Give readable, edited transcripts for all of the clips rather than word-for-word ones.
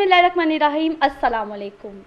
बिस्मिल्लाहिर्रहमानिर्रहीम, अस्सलाम वालेकुम।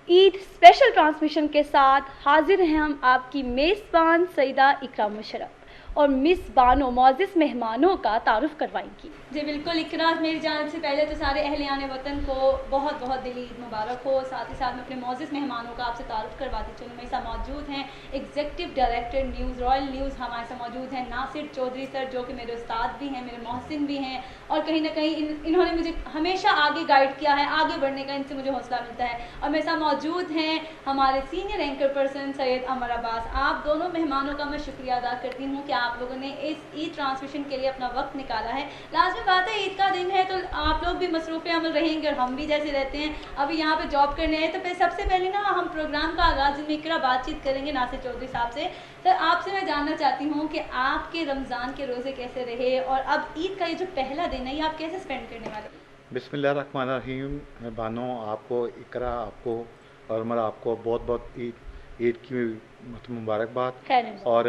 ईद स्पेशल ट्रांसमिशन के साथ हाजिर हैं हम आपकी मेज़बान सईदा इकरा मुशर्रफ और मेज़बानों मोअज़्ज़िज़ मेहमानों का तारुफ करवाएंगी। जी बिल्कुल इकरा, मेरी जानिब से पहले तो सारे अहलियान वतन को बहुत बहुत दिली ईद मुबारक हो। साथ ही साथ मैं अपने मोअज़्ज़िज़ मेहमानों का आपसे तारुफ करवाती चलूँ। मेरे साथ मौजूद हैं executive director news royal news, हमारे साथ मौजूद हैं नासिर चौधरी सर, जो कि मेरे उस्ताद भी हैं, मेरे मोहसिन भी हैं और कहीं ना कहीं इन्होंने मुझे हमेशा आगे गाइड किया है, आगे बढ़ने का इनसे मुझे हौसला मिलता है। और मेरे साथ मौजूद हैं हमारे सीनियर एंकर पर्सन सैयद अमर अब्बास। आप दोनों मेहमानों का मैं शुक्रिया अदा करती हूँ कि आप लोगों ने इस ईद ट्रांसमिशन के लिए अपना वक्त निकाला है। लाजमी बात है, ईद का दिन है तो आप लोग भी मसरूफ़ अमल रहेंगे और हम भी जैसे रहते हैं, अभी यहाँ पे जॉब करने आए। तो फिर सबसे पहले ना हम प्रोग्राम का आगाज़ में इकरा बातचीत करेंगे नासिर चौधरी साहब से। तो आपसे मैं जानना चाहती हूँ कि आपके रमज़ान के रोज़े कैसे रहे और अब ईद का ये जो पहला दिन है ये आप कैसे स्पेंड करने वाले? बिस्मिल्लाहिर्रहमानिर्रहीम। बानो, आपको, इकरा आपको और उमर आपको बहुत बहुत ईद की मुबारकबाद। और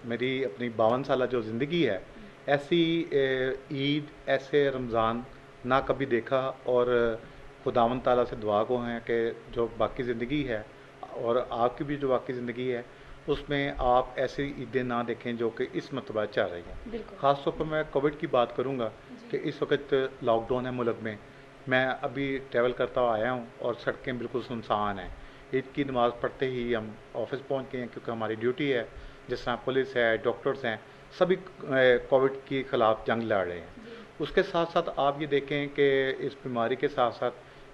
मेरी अपनी 52 साल जो ज़िंदगी है, ऐसी ईद, ऐसे रमज़ान ना कभी देखा। और खुदावन ताला से दुआ को हैं कि जो बाकी ज़िंदगी है और आपकी भी जो बाकी ज़िंदगी है उसमें आप ऐसी ईदें ना देखें जो कि इस मरतबा चल रही हैं। ख़ास तौर पर मैं कोविड की बात करूँगा कि इस वक्त लॉकडाउन है मुल्क में। मैं अभी ट्रैवल करता हुआ आया हूँ और सड़कें बिल्कुल सुनसान हैं। ईद की नमाज़ पढ़ते ही हम ऑफिस पहुँच गए हैं, क्योंकि हमारी ड्यूटी है। जिस तरह पुलिस है, डॉक्टर्स हैं, सभी कोविड के ख़िलाफ़ जंग लड़ रहे हैं। उसके साथ साथ आप ये देखें कि इस बीमारी के साथ साथ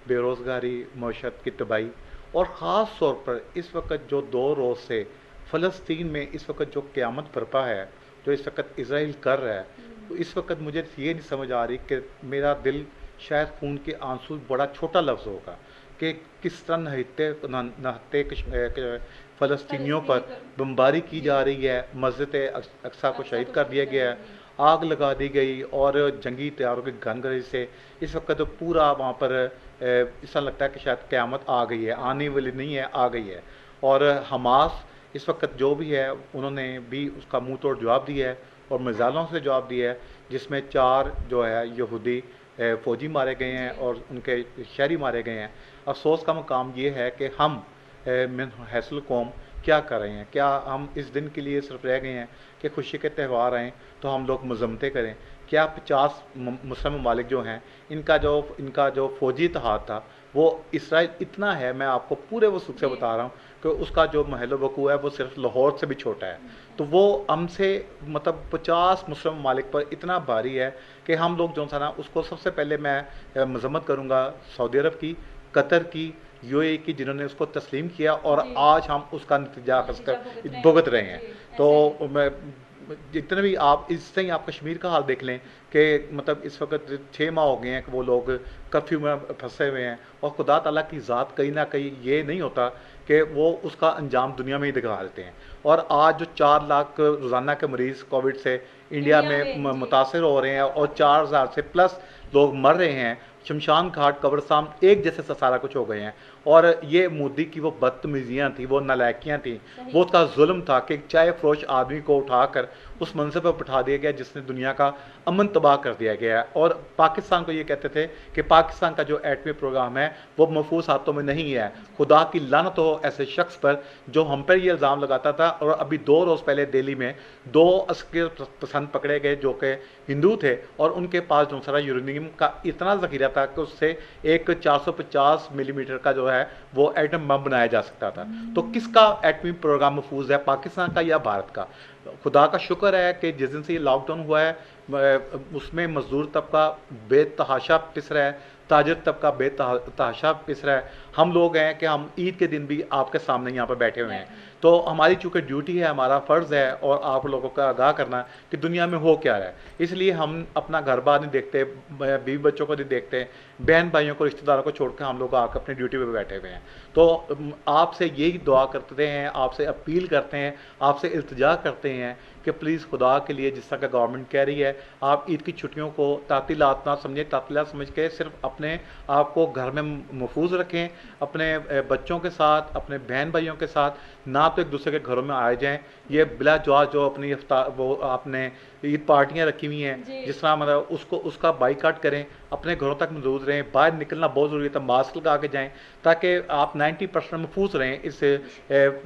बेरोज़गारी, मईशत की तबाही और ख़ास तौर पर इस वक्त जो 2 रोज़ से फ़लस्तीन में इस वक्त जो क़यामत बरपा है, जो इस वक्त इसराइल कर रहा है, तो इस वक्त मुझे ये नहीं समझ आ रही कि मेरा दिल, शायद खून के आंसू बड़ा छोटा लफ्ज़ होगा कि किस तरह नहते फ़लस्तीनियों पर बमबारी की जा रही है। मस्जिद अक्सा को शहीद कर दिया गया है, आग लगा दी गई और जंगी तैयारों की गनगरी से इस वक्त तो पूरा वहाँ पर ऐसा लगता है कि शायद क़यामत आ गई है, आने वाली नहीं है, आ गई है। और हमास इस वक्त जो भी है उन्होंने भी उसका मुंह तोड़ जवाब दिया है और मिसाइलों से जवाब दिया है, जिसमें 4 जो है यहूदी फ़ौजी मारे गए हैं और उनके शहरी मारे गए हैं। अफसोस का मुकाम ये है कि हम मिन हैसल कौम क्या कर रहे हैं? क्या हम इस दिन के लिए सिर्फ रह गए हैं कि खुशी के त्यौहार आएँ तो हम लोग मज़म्मतें करें? क्या 50 मुस्लिम ममालिक जो हैं, इनका जो फ़ौजी इत्तेहाद था वो इसराइल इतना है, मैं आपको पूरे वसूख से बता रहा हूँ कि उसका जो महल वक़ू है वो सिर्फ लाहौर से भी छोटा है। तो वो हमसे मतलब 50 मुस्लिम ममालिक पर इतना भारी है कि हम लोग जो सा ना उसको सबसे पहले मैं मज़म्मत करूँगा सऊदी अरब की, कतर की, यूएई की, जिन्होंने उसको तस्लीम किया और आज हम उसका नतीजा भुगत रहे हैं। तो मैं जितने भी आप इससे ही आप कश्मीर का हाल देख लें कि मतलब इस वक्त 6 माह हो गए हैं कि वो लोग कर्फ्यू में फंसे हुए हैं और खुदा ताला की ज़ात कहीं ना कहीं ये नहीं होता कि वो उसका अंजाम दुनिया में ही दिखा देते हैं। और आज जो 4 लाख रोज़ाना के मरीज़ कोविड से इंडिया में मुतासर हो रहे हैं और 4000 से प्लस लोग मर रहे हैं, शमशान घाट, कब्रस्तान एक जैसे सारा कुछ हो गए हैं। और ये मोदी की वो बदतमीजियाँ थी, वो नालायकियाँ थी, वो उसका जुल्म था कि चाय फरोश आदमी को उठाकर उस मनसब पर बिठा दिया गया जिसने दुनिया का अमन तबाह कर दिया गया है। और पाकिस्तान को ये कहते थे कि पाकिस्तान का जो एटमी प्रोग्राम है वो महफूज हाथों में नहीं है। खुदा की लानत हो ऐसे शख्स पर जो हम पर ये इल्ज़ाम लगाता था। और अभी 2 रोज़ पहले दिल्ली में 2 अस्कर पसंद पकड़े गए जो कि हिंदू थे और उनके पास जो सारा यूरेनियम का इतना ज़ख़ीरा था कि उससे एक 450 मिलीमीटर का जो है वो एटम बम बनाया जा सकता था। तो किसका एटमी प्रोग्राम महफूज है, पाकिस्तान का या भारत का? खुदा का शुक्र है कि जिस दिन से ये लॉकडाउन हुआ है उसमें मजदूर तबका बेतहाशा पिस रहा है, ताजिर तबका बेतहाशा पिस रहा है। हम लोग हैं कि हम ईद के दिन भी आपके सामने यहाँ पर बैठे हुए हैं। तो हमारी चूँकि ड्यूटी है, हमारा फ़र्ज़ है और आप लोगों का आगाह करना कि दुनिया में हो क्या रहा है। इसलिए हम अपना घर बार नहीं देखते, बीवी बच्चों को नहीं देखते, बहन भाइयों को, रिश्तेदारों को छोड़कर हम लोग आकर अपनी ड्यूटी पर बैठे हुए हैं। तो आपसे यही दुआ करते हैं, आपसे अपील करते हैं, आपसे इल्तिजा करते हैं कि प्लीज़ खुदा के लिए, जिस तरह का गवर्नमेंट कह रही है, आप ईद की छुट्टियों को तातीलात ना समझें, तातीलात समझ के सिर्फ अपने आप को घर में महफूज रखें, अपने बच्चों के साथ, अपने बहन भाइयों के साथ, ना तो एक दूसरे के घरों में आए जाएं। ये बिला जवाब जो अपनी वो आपने ईद पार्टियाँ रखी हुई हैं, जिस तरह मतलब उसको उसका बाइकाट करें, अपने घरों तक मौजूद रहें, बाहर निकलना बहुत ज़रूरी है, मास्क लगा के जाएँ ताकि आप 90% महफूज रहें इस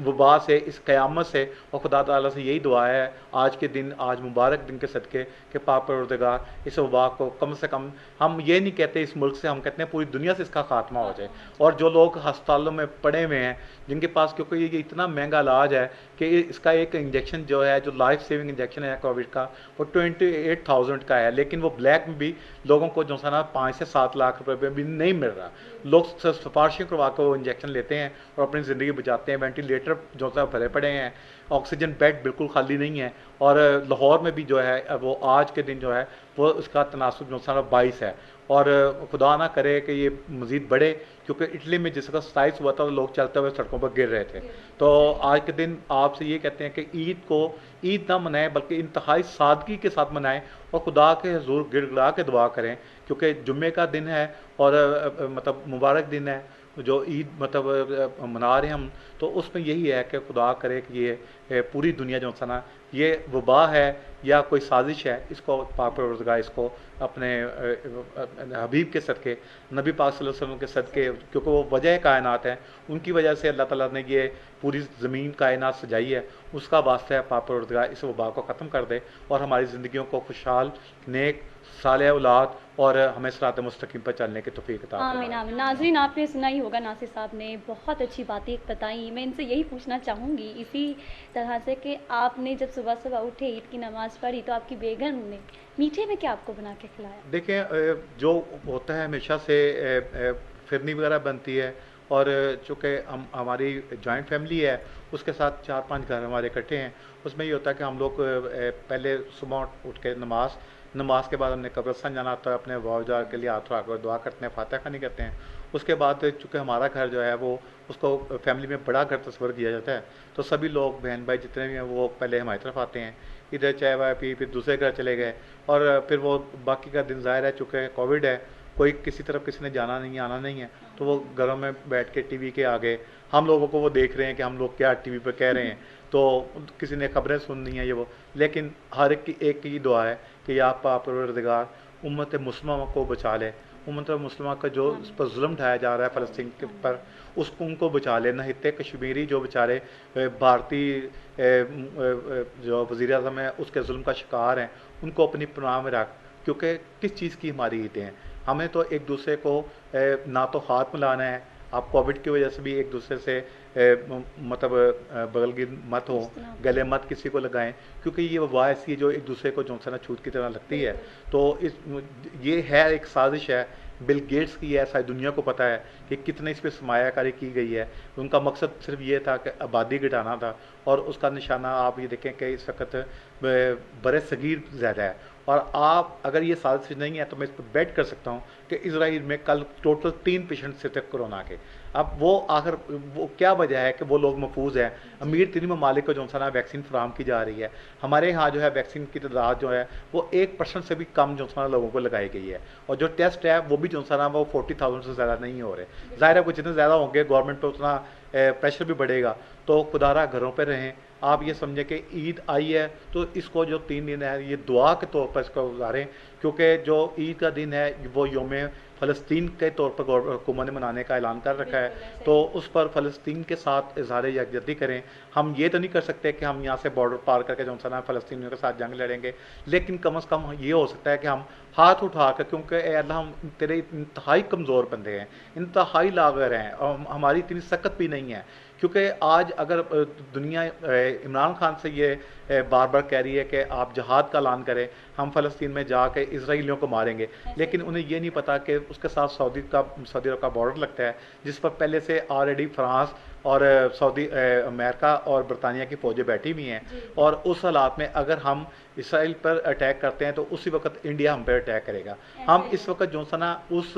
वबा से, इस क़यामत से। और खुदा ताला से यही दुआ है आज के दिन, आज मुबारक दिन के सदक़े कि पाक परवरदिगार इस वबा को कम से कम, हम ये नहीं कहते इस मुल्क से, हम कहते हैं पूरी दुनिया से इसका खात्मा हो जाए। और जो लोग अस्पतालों में पड़े हुए हैं, जिनके पास, क्योंकि ये इतना महंगा इलाज है कि इसका एक इंजेक्शन जो है, जो लाइफ सेविंग इंजेक्शन है कोविड का, वो 28,000 का है, लेकिन वो ब्लैक में भी लोगों को जो है ना 5 से 7 लाख रुपए में भी नहीं मिल रहा। लोग सिफारिशें करवा कर वो इंजेक्शन लेते हैं और अपनी ज़िंदगी बचाते हैं। वेंटिलेटर जो है भरे पड़े हैं, ऑक्सीजन बेड बिल्कुल खाली नहीं है। और लाहौर में भी जो है वो आज के दिन जो है वो उसका तनासुब जो है 22 है। और खुदा ना करे कि ये मज़ीद बढ़े, क्योंकि इटली में जिसका 27 हुआ था तो लोग चलते हुए सड़कों पर गिर रहे थे। तो आज के दिन आपसे ये कहते हैं कि ईद को ईद ना मनाएं, बल्कि इंतहाई सादगी के साथ मनाएं और खुदा के हुजूर गिड़गिड़ा के दुआ करें, क्योंकि जुम्मे का दिन है और मतलब मुबारक दिन है जो ईद मतलब मना रहे हैं हम। तो उसमें यही है कि खुदा करे कि ये पूरी दुनिया जो है ना, ये वबा है या कोई साजिश है, इसको पाक परवरदिगार इसको अपने हबीब के सदक़े, नबी पाक सल्लल्लाहु अलैहि वसल्लम के सदक़े, क्योंकि वो वजह कायनात है, उनकी वजह से अल्लाह ताला ने ये पूरी ज़मीन कायनात सजाई है, उसका वास्ता है पाक परवरदिगार इस वबा को ख़त्म कर दे और हमारी ज़िंदगियों को खुशहाल, नेक, सालेह औलाद और हमें सिरात मुस्तकीम पर चलने की तौफीक अता फरमाए। आमीन आमीन। नाज़रीन, आपने सुना ही होगा, नासिर साहब ने बहुत अच्छी बातें बताई। मैं इनसे यही पूछना चाहूँगी इसी तरह से कि आपने जब सुबह सुबह उठे, ईद की नमाज़ पढ़ी, तो आपकी बेगम ने मीठे में क्या आपको बना के खिलाया? देखें, जो होता है हमेशा से फिरनी वगैरह बनती है, और चूँकि हमारी जॉइंट फैमिली है, उसके साथ 4-5 घर हमारे इकट्ठे हैं। उसमें ये होता है कि हम लोग पहले सुबह उठ के नमाज के बाद हमने कब्रिस्तान जाना होता है, अपने वाजा के लिए हाथ उठाकर दुआ करते हैं, फातिहा खानी करते हैं। उसके बाद चूँकि हमारा घर जो है वो, उसको फैमिली में बड़ा घर तस्वर किया जाता है, तो सभी लोग बहन भाई जितने भी हैं वो पहले हमारी तरफ आते हैं, इधर चाय वाय पी, फिर दूसरे घर चले गए, और फिर वो बाकी का दिन ज़ाहिर है चूँकि कोविड है, कोई किसी तरफ किसी ने जाना नहीं है, आना नहीं है, तो वो घरों में बैठ के टीवी के आगे हम लोगों को वो देख रहे हैं कि हम लोग क्या टीवी पर कह रहे हैं। तो किसी ने खबरें सुननी है ये वो, लेकिन हर एक की दुआ है कि या पाक परवरदिगार उम्मत मुस्लिमा को बचा ले, उम्मत मुस्लिमा का जो उस पर जुल्म ढाया जा रहा है फ़लस्तीन के पर, उसको उनको बचा ले। नहित्ते कश्मीरी जो बेचारे भारतीय जो वज़ीर आज़म है उसके जुल्म का शिकार हैं, उनको अपनी पनाह में रख, क्योंकि किस चीज़ की हमारी ईदें हैं। हमें तो एक दूसरे को ना तो हाथ मिलाना है, आप कोविड की वजह से भी एक दूसरे से मतलब बगलगी मत हो, गले मत किसी को लगाएं, क्योंकि ये वबा ऐसी है जो एक दूसरे को जो है ना छूत की तरह लगती है। तो ये है एक साजिश है बिल गेट्स की है, सारी दुनिया को पता है कि कितने इस पर सरमायाकारी की गई है। उनका मकसद सिर्फ ये था कि आबादी घटाना था, और उसका निशाना आप ये देखें कि इस वक्त बड़े सगीर ज़्यादा है। और आप अगर ये साजिश नहीं है तो मैं इस पर बेट कर सकता हूँ कि इजराइल में कल टोटल 3 पेशेंट से थे कोरोना के। अब वो आखिर वो क्या वजह है कि वो लोग महफूज हैं? अमीर 3 ममालिक को जो है ना वैक्सीन फराम की जा रही है, हमारे यहाँ जो है वैक्सीन की तादाद जो है वो 1% से भी कम जो है लोगों को लगाई गई है, और जो टेस्ट है वो भी जो है ना वो 40,000 से ज़्यादा नहीं हो रहे। ज़ाहिर है, कुछ जितने ज़्यादा होंगे गवर्नमेंट पर उतना प्रेशर भी बढ़ेगा। तो खुदारा घरों पर रहें। आप ये समझें कि ईद आई है तो इसको जो 3 दिन है ये दुआ के तौर पर इसको गुजारें, क्योंकि जो ईद का दिन है वो यौम फ़लस्तीन के तौर पर हुकूमत ने मनाने का ऐलान कर रखा है, तो उस पर फ़लस्तीन के साथ इज़हार यकजहती करें। हम ये तो नहीं कर सकते कि हम यहाँ से बॉर्डर पार करके जो है फ़लस्तीनियों के साथ जंग लड़ेंगे, लेकिन कम अज़ कम ये हो सकता है कि हम हाथ उठा कर, क्योंकि अल्लाह हम तेरे इंतहाई कमज़ोर बंदे हैं, इंतहाई लागर हैं, और हमारी इतनी सख्त भी नहीं है। क्योंकि आज अगर दुनिया इमरान खान से ये बार बार कह रही है कि आप जहाद का ऐलान करें, हम फ़लस्तीन में जाके इसराइलियों को मारेंगे, लेकिन उन्हें ये नहीं पता कि उसके साथ सऊदी अरब का बॉर्डर लगता है, जिस पर पहले से ऑलरेडी फ्रांस और सऊदी अमेरिका और बरतानिया की फ़ौजें बैठी हुई हैं। और उस हालात में अगर हम इसराइल पर अटैक करते हैं तो उसी वक्त इंडिया हम पर अटैक करेगा। हम इस वक्त जो है ना उस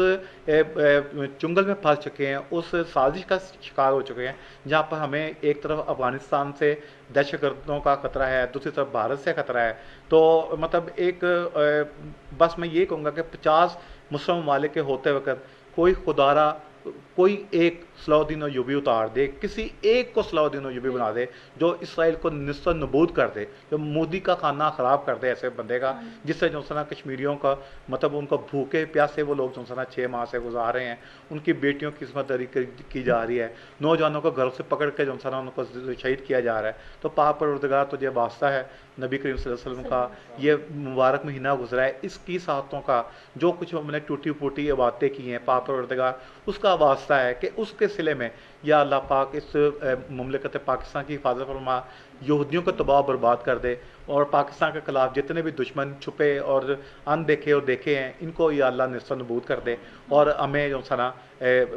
चुंगल में फंस चुके हैं, उस साजिश का शिकार हो चुके हैं, जहाँ पर हमें एक तरफ अफ़गानिस्तान से दहशतगर्दों का ख़तरा है, दूसरी तरफ भारत से ख़तरा है। तो मतलब एक बस मैं ये कहूँगा कि 50 मुस्लिम ममालिक के होते वक्त कोई खुदारा कोई एक सलाउद्दीन अय्यूबी उतार दे, किसी एक को सलाउद्दीन अय्यूबी बना दे जो इसराइल को निस्तर नबूद कर दे, जो मोदी का खाना ख़राब कर दे ऐसे बंदे का, जिससे जो सना कश्मीरियों का मतलब उनको भूखे प्यासे वो लोग जो सना 6 माह से गुजार रहे हैं, उनकी बेटियों की किस्मतदारी की जा रही है, नौजवानों को घर से पकड़ के जो सना उनको शहीद किया जा रहा है। तो पाक परवरदिगार तुझे वास्ता है, नबी करीम सल्लल्लाहु अलैहि वसल्लम का ये मुबारक महीना गुजरा है, इसकी सातों का जो कुछ हमने टूटी फूटी बातें की हैं, पाक परवरदिगार उसका वास्ता है कि उसके सिले में या अल्लाह पाक इस मुमलिकत पाकिस्तान की हिफाजत फरमा, यहूदियों को तबाह बर्बाद कर दे, और पाकिस्तान के खिलाफ जितने भी दुश्मन छुपे और अनदेखे और देखे हैं इनको या अल्लाह निस्तर नबूद कर दे, और हमें जो सना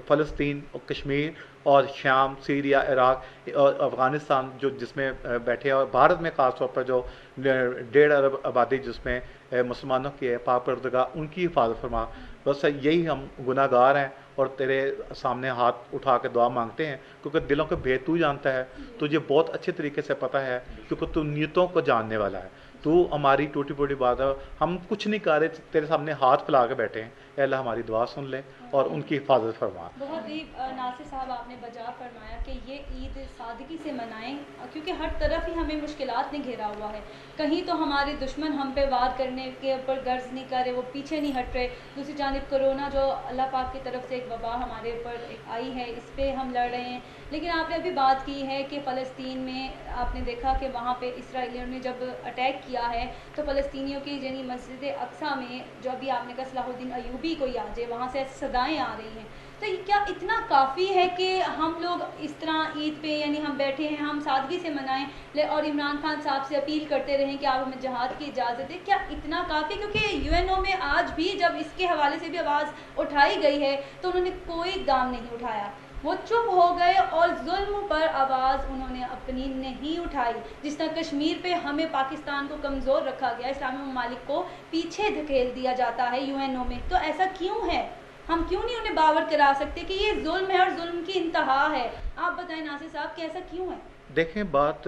फ़लस्तीन और कश्मीर और शाम, सीरिया, इराक़ और अफ़गानिस्तान जो जिसमें बैठे हैं, और भारत में ख़ास तौर पर जो 1.5 अरब आबादी जिसमें मुसलमानों की है, पाक परवरदिगार उनकी हिफाजत फरमा। बस यही हम गुनाहगार हैं और तेरे सामने हाथ उठा के दुआ मांगते हैं, क्योंकि दिलों के भेद तू जानता है, तुझे बहुत अच्छे तरीके से पता है, क्योंकि तू नीयतों को जानने वाला है। तू हमारी टूटी फूटी बात है, हम कुछ नहीं कर रहे, तेरे सामने हाथ फैला के बैठे हैं, ऐ अल्लाह हमारी दुआ सुन ले और उनकी हिफाजत फरमा। बहुत ही नासिर साहब आपने बजा फरमाया कि ये ईद सादगी से मनाएं, क्योंकि हर तरफ ही हमें मुश्किलात ने घेरा हुआ है। कहीं तो हमारे दुश्मन हम पे वार करने के ऊपर गर्ज नहीं कर रहे, वो पीछे नहीं हट रहे, दूसरी जानिब कोरोना जो अल्लाह पाक की तरफ से एक वबा हमारे ऊपर एक आई है, इस पर हम लड़ रहे हैं। लेकिन आपने अभी बात की है कि फ़लस्तीन में आपने देखा कि वहाँ पे इसराइलियों ने जब अटैक किया है तो फ़लस्तीनियों की यानी मस्जिद अक्सा में जो अभी आपने कहा सलाहुद्दीन अय्यूबी को याद है, वहाँ से सदाएँ आ रही हैं। तो ये क्या इतना काफ़ी है कि हम लोग इस तरह ईद पे यानी हम बैठे हैं, हम सादगी से मनाएं और इमरान खान साहब से अपील करते रहें कि आप हमें जहाद की इजाज़त दें, क्या इतना काफ़ी? क्योंकि यूएनओ में आज भी जब इसके हवाले से भी आवाज़ उठाई गई है तो उन्होंने कोई दाम नहीं उठाया, वो चुप हो गए और जुल्म पर आवाज़ उन्होंने अपनी नहीं उठाई। जिस तरह कश्मीर पे हमें पाकिस्तान को कमज़ोर रखा गया, इस्लामी ममालिक को पीछे धकेल दिया जाता है यूएनओ में, तो ऐसा क्यों है? हम क्यों नहीं उन्हें बावर करा सकते कि ये जुल्म है और जुल्म की इंतहा है? आप बताएं नासिर साहब कि ऐसा क्यों है? देखें, बात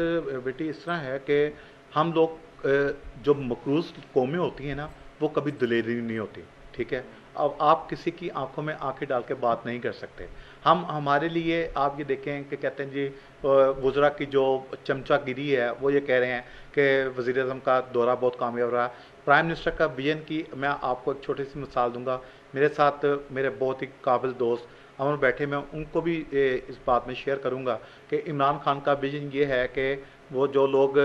बेटी इस तरह है कि हम लोग जो मकरूज़ कौमें होती हैं ना, वो कभी दिलेरी नहीं होती, ठीक है। अब आप किसी की आंखों में आंखें डाल के बात नहीं कर सकते। हम हमारे लिए आप ये देखें कि कहते हैं जी वज़रा की जो चमचागिरी है वो ये कह रहे हैं कि वज़ीर आज़म का दौरा बहुत कामयाब रहा। प्राइम मिनिस्टर का विजन की मैं आपको एक छोटी सी मिसाल दूंगा। मेरे साथ मेरे बहुत ही काबिल दोस्त अमर बैठे, मैं उनको भी इस बात में शेयर करूंगा कि इमरान खान का विजन ये है कि वो जो लोग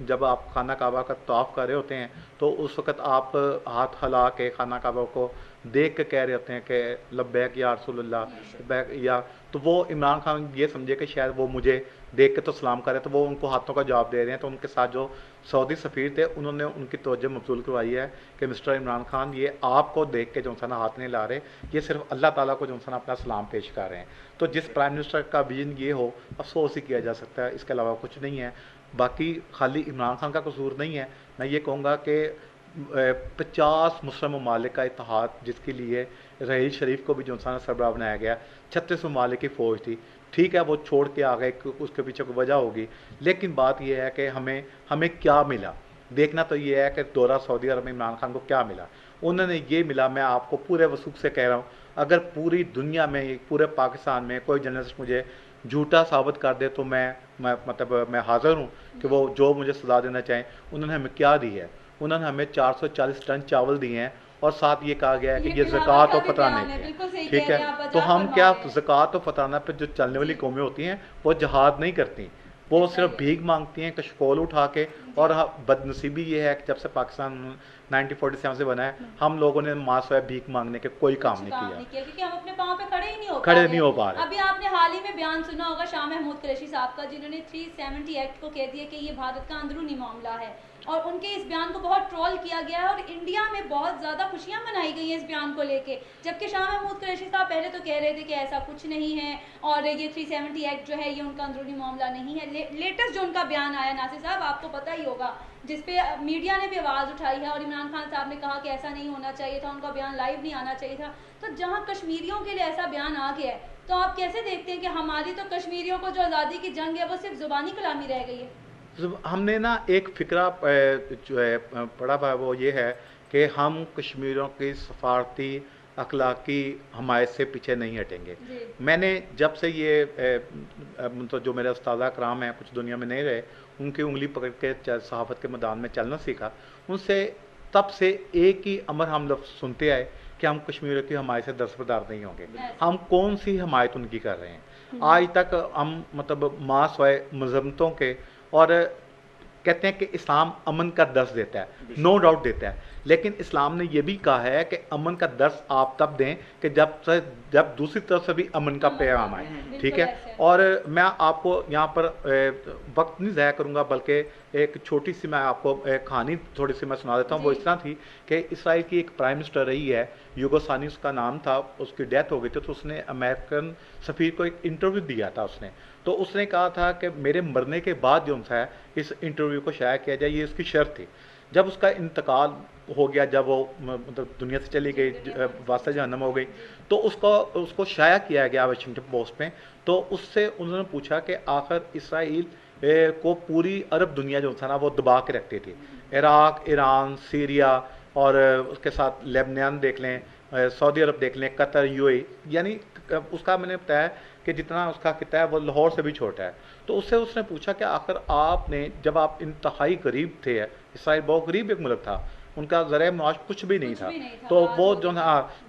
जब आप खाना काबा का तवाफ़ कर रहे होते हैं तो उस वक़्त आप हाथ हिला के खाना काबा को देख के कह रहे होते हैं कि लब्बैक या रसूलुल्लाह लब्बैक, या तो वो इमरान खान ये समझे कि शायद वो मुझे देख के तो सलाम करे, तो वो उनको हाथों का जवाब दे रहे हैं। तो उनके साथ जो सऊदी सफ़ीर थे उन्होंने उनकी तवज्जो मबसूल करवाई है कि मिस्टर इमरान खान ये आपको देख के जो ना हाथ नहीं ला रहे, ये सिर्फ अल्लाह ताला को जो ना अपना सलाम पेश कर रहे हैं। तो जिस प्राइम मिनिस्टर का विजन ये हो, अफसोस ही किया जा सकता है, इसके अलावा कुछ नहीं है। बाकी खाली इमरान खान का कसूर नहीं है। मैं ये कहूँगा कि 50 मुस्लिम ममालिक का इत्तेहाद जिसके लिए रहील शरीफ को भी जो सरबराह बनाया गया, 36 ममालिक की फ़ौज थी, ठीक है वो छोड़ के आ गए, उसके पीछे कोई वजह होगी, लेकिन बात यह है कि हमें क्या मिला। देखना तो ये है कि दौरा सऊदी अरब में इमरान खान को क्या मिला। उन्होंने ये मिला, मैं आपको पूरे वसूख से कह रहा हूँ, अगर पूरी दुनिया में पूरे पाकिस्तान में कोई जर्नलिस्ट मुझे झूठा साबित कर दे तो मैं हाज़िर हूँ कि वो जो मुझे सजा देना चाहें। उन्होंने हमें क्या दी है? उन्होंने हमें 440 टन चावल दिए हैं और साथ ये कहा गया है कि ये ज़कात और फतराने के, ठीक है। तो हम क्या ज़कात और फतराना पे जो चलने वाली कौमें होती हैं वो जहाद नहीं करती, वो सिर्फ भीख मांगती हैं कशकोल उठा के। और बदनसीबी ये है कि जब से पाकिस्तान 1947 से बना है, हम लोगों ने मासूम भीख मांगने के कोई काम नहीं किया, क्योंकि हम अपने पाँव पे खड़े ही नहीं हो पा रहे। अभी आपने हाल ही में बयान सुना होगा शाह महमूद कुरैशी साहब का, जिन्होंने 370 एक्ट को कह दिया कि ये भारत का अंदरूनी मामला है, और उनके इस बयान को बहुत ट्रोल किया गया है और इंडिया में बहुत ज़्यादा खुशियां मनाई गई हैं इस बयान को लेके। जबकि शाह महमूद कुरैशी साहब पहले तो कह रहे थे कि ऐसा कुछ नहीं है और ये 370 एक्ट जो है ये उनका अंदरूनी मामला नहीं है। लेटेस्ट जो उनका बयान आया नासिर साहब, आपको पता ही होगा, जिसपे मीडिया ने भी आवाज़ उठाई है और इमरान खान साहब ने कहा कि ऐसा नहीं होना चाहिए था, उनका बयान लाइव नहीं आना चाहिए था। तो जहाँ कश्मीरियों के लिए ऐसा बयान आ गया है, तो आप कैसे देखते हैं कि हमारी तो कश्मीरियों को जो आज़ादी की जंग है वो सिर्फ ज़ुबानी कलामी रह गई है? हमने ना एक फ़िक्रा जो है पढ़ा हुआ, वो ये है कि हम कश्मीरियों की सफारती अखलाकी हमायत से पीछे नहीं हटेंगे। मैंने जब से ये तो जो मेरे उस्ताद कराम हैं, कुछ दुनिया में नहीं रहे, उनकी उंगली पकड़ के सहाफ़त के मैदान में चलना सीखा। उनसे तब से एक ही अमर हम लोग सुनते आए कि हम कश्मीर की हमायत से दस्तबरदार नहीं होंगे। हम कौन सी हमायत उनकी कर रहे हैं आज तक? हम मतलब मास व मजम्मतों के, और कहते हैं कि इस्लाम अमन का दर्स देता है, नो डाउट देता है, लेकिन इस्लाम ने यह भी कहा है कि अमन का दर्स आप तब दें कि जब दूसरी तरफ से भी अमन का पैगाम आए, ठीक है। और मैं आपको यहाँ पर वक्त नहीं ज़ाया करूँगा, बल्कि एक छोटी सी मैं आपको कहानी थोड़ी सी मैं सुना देता हूँ। वो इस तरह थी कि इसराइल की एक प्राइम मिनिस्टर रही है, यूगोसानी उसका नाम था, उसकी डेथ हो गई थी, तो उसने अमेरिकन सफ़ीर को एक इंटरव्यू दिया था उसने। तो उसने कहा था कि मेरे मरने के बाद जो है इस इंटरव्यू को शाया किया जाए, ये उसकी शर्त थी। जब उसका इंतकाल हो गया, जब वो मतलब दुनिया से चली गई, वास्ता जहन्नम हो गई, तो उसको शाया किया गया वाशिंगटन पोस्ट में। तो उससे उन्होंने पूछा कि आखिर इसराइल को पूरी अरब दुनिया जो था ना वो दबा के रखती थी, इराक, ईरान, सीरिया, और उसके साथ लेबनान देख लें, सऊदी अरब देख लें, कतर, यूएई, यानी उसका मैंने बताया कि जितना उसका खिता है वो लाहौर से भी छोटा है। तो उससे उसने पूछा कि आखिर आपने, जब आप इंतहाई गरीब थे, इसराइल बहुत गरीब एक मुल्क था, उनका ज़रिया माश कुछ भी नहीं था, तो वो जो